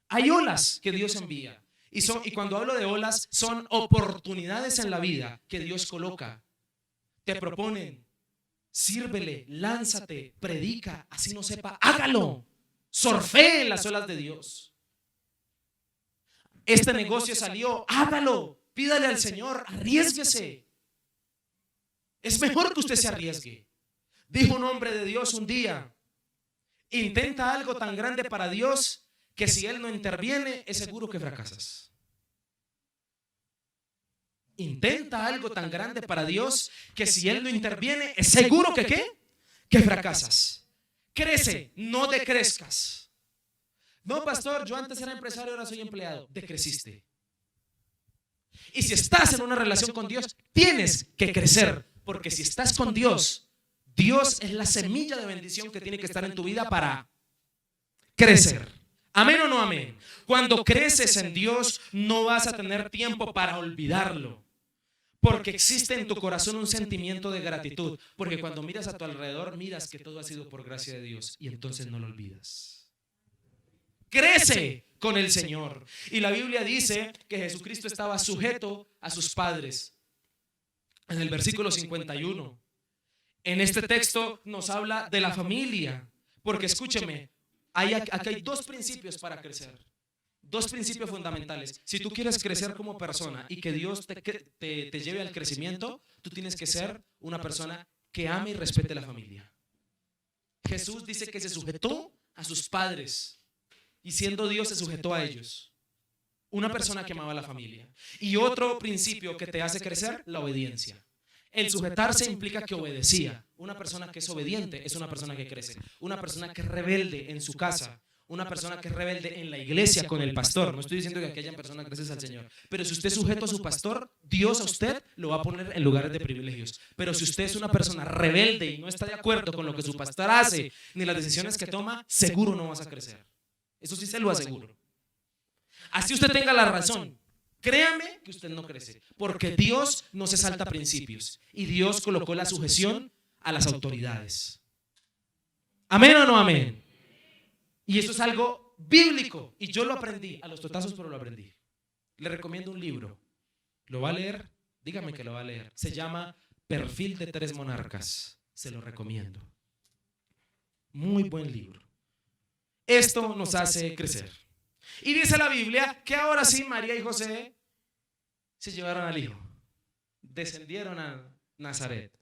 Hay olas que Dios envía. Y cuando hablo de olas, son oportunidades en la vida que Dios coloca. Te proponen: sírvele, lánzate, predica, así no sepa, hágalo. Surfee en las olas de Dios. Este negocio salió, hágalo, pídale al Señor, arriésguese. Es mejor que usted se arriesgue. Dijo un hombre de Dios un día: intenta algo tan grande para Dios que si Él no interviene es seguro que fracasas. Intenta algo tan grande para Dios que si Él no interviene es seguro que ¿qué? Que fracasas. Crece, no decrezcas. No, pastor, yo antes era empresario, ahora soy empleado. Decreciste. Y si estás en una relación con Dios, tienes que crecer. Porque si estás con Dios, Dios es la semilla de bendición que tiene que estar en tu vida para crecer. ¿Amén o no amén? Cuando creces en Dios, no vas a tener tiempo para olvidarlo. Porque existe en tu corazón un sentimiento de gratitud. Porque cuando miras a tu alrededor, miras que todo ha sido por gracia de Dios. Y entonces no lo olvidas. Crece con el Señor. Y la Biblia dice que Jesucristo estaba sujeto a sus padres. En el versículo 51. En este texto nos habla de la familia. Porque escúcheme, aquí hay dos principios para crecer. Dos principios fundamentales. Si tú quieres crecer como persona y que Dios te lleve al crecimiento, tú tienes que ser una persona que ame y respete la familia. Jesús dice que se sujetó a sus padres y siendo Dios se sujetó a ellos. Una persona que amaba a la familia. Y otro principio que te hace crecer, la obediencia. El sujetarse implica que obedecía. Una persona que es obediente es una persona que crece. Una persona que es rebelde en su casa. Una persona que es rebelde en la iglesia con el pastor. No estoy diciendo que aquella persona gracias al Señor. Pero si usted es sujeto a su pastor, Dios a usted lo va a poner en lugares de privilegios. Pero si usted es una persona rebelde y no está de acuerdo con lo que su pastor hace, ni las decisiones que toma, seguro no vas a crecer. Eso sí se lo aseguro. Así usted tenga la razón. Créame que usted no crece. Porque Dios no se salta principios. Y Dios colocó la sujeción a las autoridades. ¿Amén o no amén? Y eso es algo bíblico. Y yo lo aprendí. A los totazos, pero lo aprendí. Le recomiendo un libro. ¿Lo va a leer? Dígame que lo va a leer. Se llama Perfil de tres monarcas. Se lo recomiendo. Muy buen libro. Esto nos hace crecer. Y dice la Biblia que ahora sí María y José se llevaron al hijo. Descendieron a Nazaret.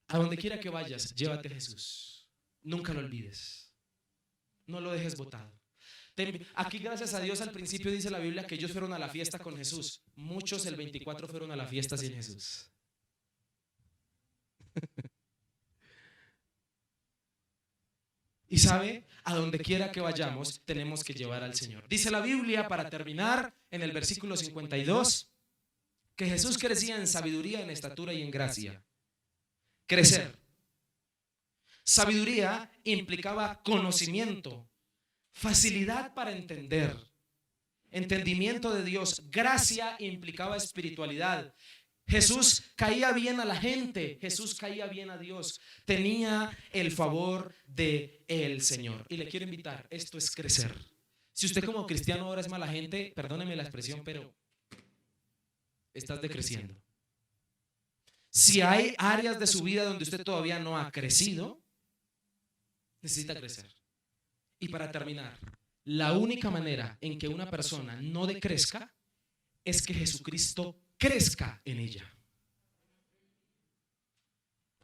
A donde quiera que vayas, llévate a Jesús. Nunca lo olvides. No lo dejes botado. Aquí, gracias a Dios, al principio dice la Biblia que ellos fueron a la fiesta con Jesús. Muchos el 24 fueron a la fiesta sin Jesús. Y sabe, a donde quiera que vayamos, tenemos que llevar al Señor. Dice la Biblia, para terminar, en el versículo 52, que Jesús crecía en sabiduría, en estatura y en gracia. Crecer. Sabiduría implicaba conocimiento, facilidad para entender, entendimiento de Dios. Gracia implicaba espiritualidad. Jesús caía bien a la gente, Jesús caía bien a Dios, tenía el favor del Señor. Y le quiero invitar, esto es crecer. Si usted como cristiano ahora es mala gente, perdóneme la expresión, pero estás decreciendo. Si hay áreas de su vida donde usted todavía no ha crecido, necesita crecer. Y para terminar, la única manera en que una persona no decrezca es que Jesucristo crezca en ella.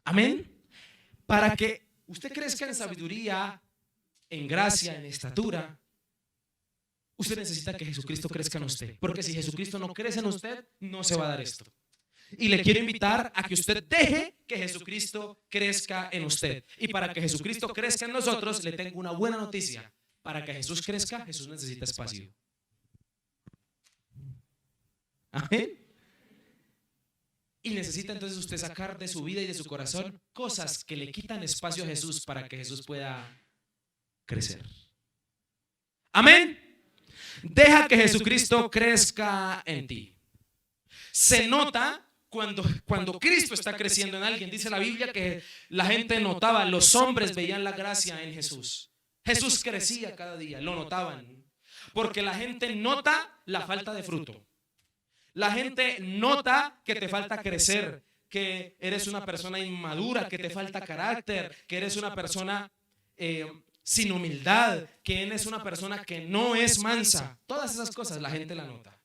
Amén. Para que usted crezca en sabiduría, en gracia, en estatura, usted necesita que Jesucristo crezca en usted. Porque si Jesucristo no crece en usted, no se va a dar esto. Y le quiero invitar a que usted deje que Jesucristo crezca en usted. Y para que Jesucristo crezca en nosotros, le tengo una buena noticia. Para que Jesús crezca, Jesús necesita espacio. Amén. Y necesita entonces usted sacar de su vida y de su corazón cosas que le quitan espacio a Jesús para que Jesús pueda crecer. Amén. Deja que Jesucristo crezca en ti. Se nota cuando Cristo está creciendo en alguien. Dice la Biblia que la gente notaba, los hombres veían la gracia en Jesús. Jesús crecía cada día, lo notaban. Porque la gente nota la falta de fruto. La gente nota que te falta crecer, que eres una persona inmadura, que te falta carácter, que eres una persona sin humildad, que eres una persona que no es mansa. Todas esas cosas la gente la nota.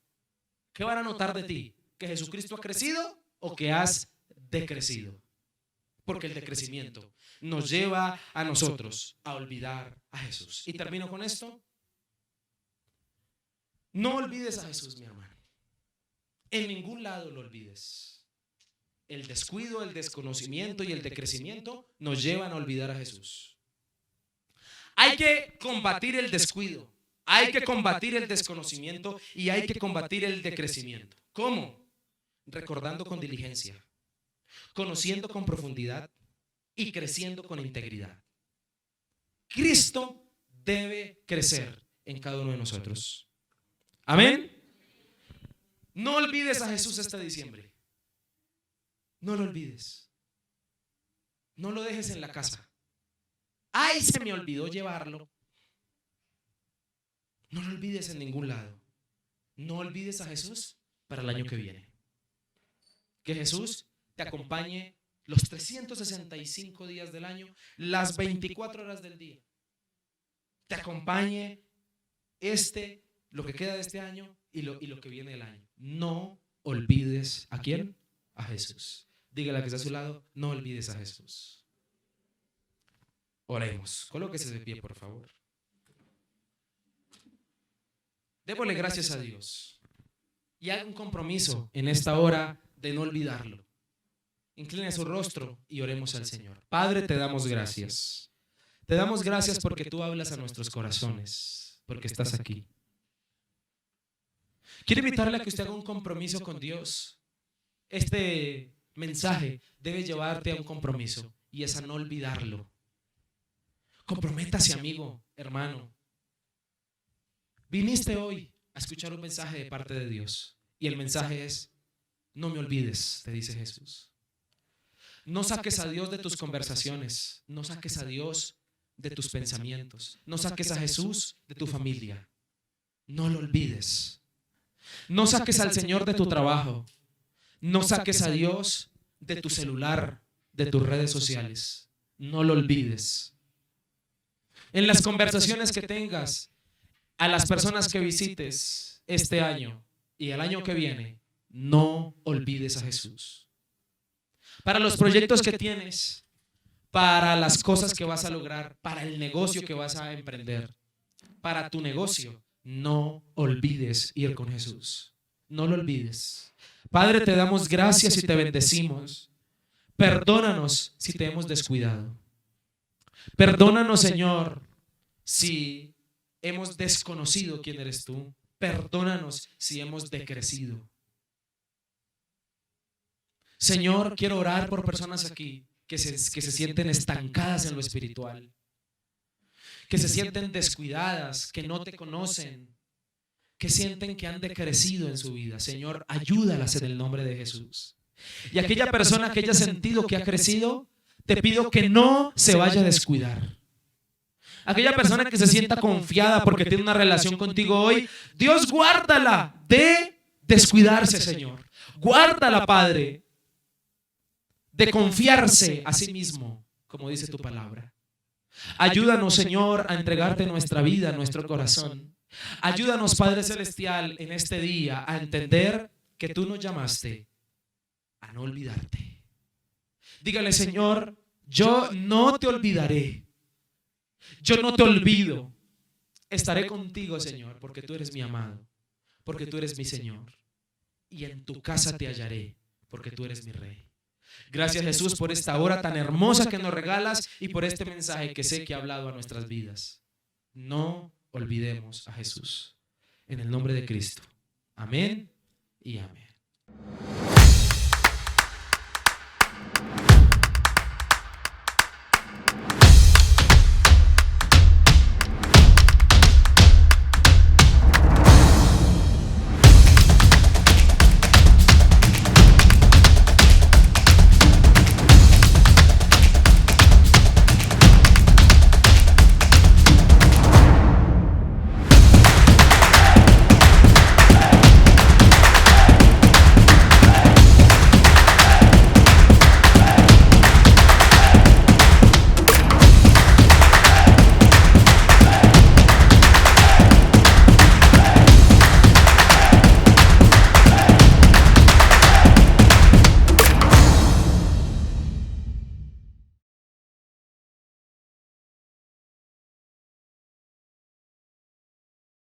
¿Qué van a notar de ti? ¿Que Jesucristo ha crecido o que has decrecido? Porque el decrecimiento nos lleva a nosotros a olvidar a Jesús. Y termino con esto. No olvides a Jesús, mi hermano. En ningún lado lo olvides. El descuido, el desconocimiento y el decrecimiento nos llevan a olvidar a Jesús. Hay que combatir el descuido, hay que combatir el desconocimiento y hay que combatir el decrecimiento. ¿Cómo? Recordando con diligencia, conociendo con profundidad y creciendo con integridad. Cristo debe crecer en cada uno de nosotros. Amén. No olvides a Jesús este diciembre. No lo olvides. No lo dejes en la casa. Ay, se me olvidó llevarlo. No lo olvides en ningún lado. No olvides a Jesús para el año que viene. Que Jesús te acompañe los 365 días del año, las 24 horas del día. Te acompañe lo que queda de este año y lo que viene del año. No olvides ¿a quién? A Jesús. Dígale a que está a su lado, no olvides a Jesús. Oremos. Colóquese de pie, por favor. Démosle gracias a Dios y haga un compromiso en esta hora de no olvidarlo. Incline su rostro y oremos al Señor. Padre, te damos gracias. Te damos gracias porque tú hablas a nuestros corazones, porque estás aquí. Quiero invitarle a que usted haga un compromiso con Dios. Este mensaje debe llevarte a un compromiso y es a no olvidarlo. Comprométase, amigo, hermano. Viniste hoy a escuchar un mensaje de parte de Dios y el mensaje es: no me olvides, te dice Jesús. No saques a Dios de tus conversaciones, no saques a Dios de tus pensamientos, no saques a Jesús de tu familia. No lo olvides. No saques al Señor de tu trabajo, no saques a Dios de tu celular, de tus redes sociales. No lo olvides. En las conversaciones que tengas, a las personas que visites este año y el año que viene, no olvides a Jesús. Para los proyectos que tienes, para las cosas que vas a lograr, para el negocio que vas a emprender, para tu negocio, no olvides ir con Jesús. No lo olvides. Padre, te damos gracias y te bendecimos. Perdónanos si te hemos descuidado. Perdónanos, Señor, si hemos desconocido quién eres tú. Perdónanos si hemos decrecido. Señor, quiero orar por personas aquí que se sienten estancadas en lo espiritual, que se sienten descuidadas, que no te conocen, que sienten que han decrecido en su vida. Señor, ayúdalas en el nombre de Jesús. Y aquella persona que haya sentido que ha crecido, te pido que no se vaya a descuidar. Aquella persona que se sienta confiada porque tiene una relación contigo hoy, Dios, guárdala de descuidarse, Señor. Guárdala, Padre, de confiarse a sí mismo, como dice tu palabra. Ayúdanos, Señor, a entregarte nuestra vida, nuestro corazón. Ayúdanos, Padre Celestial, en este día a entender que tú nos llamaste a no olvidarte. Dígale, Señor, yo no te olvidaré. Yo no te olvido. Estaré contigo, Señor, porque tú eres mi amado, porque tú eres mi Señor. Y en tu casa te hallaré, porque tú eres mi Rey. Gracias, Jesús, por esta hora tan hermosa que nos regalas y por este mensaje que sé que ha hablado a nuestras vidas. No olvidemos a Jesús. En el nombre de Cristo. Amén y amén.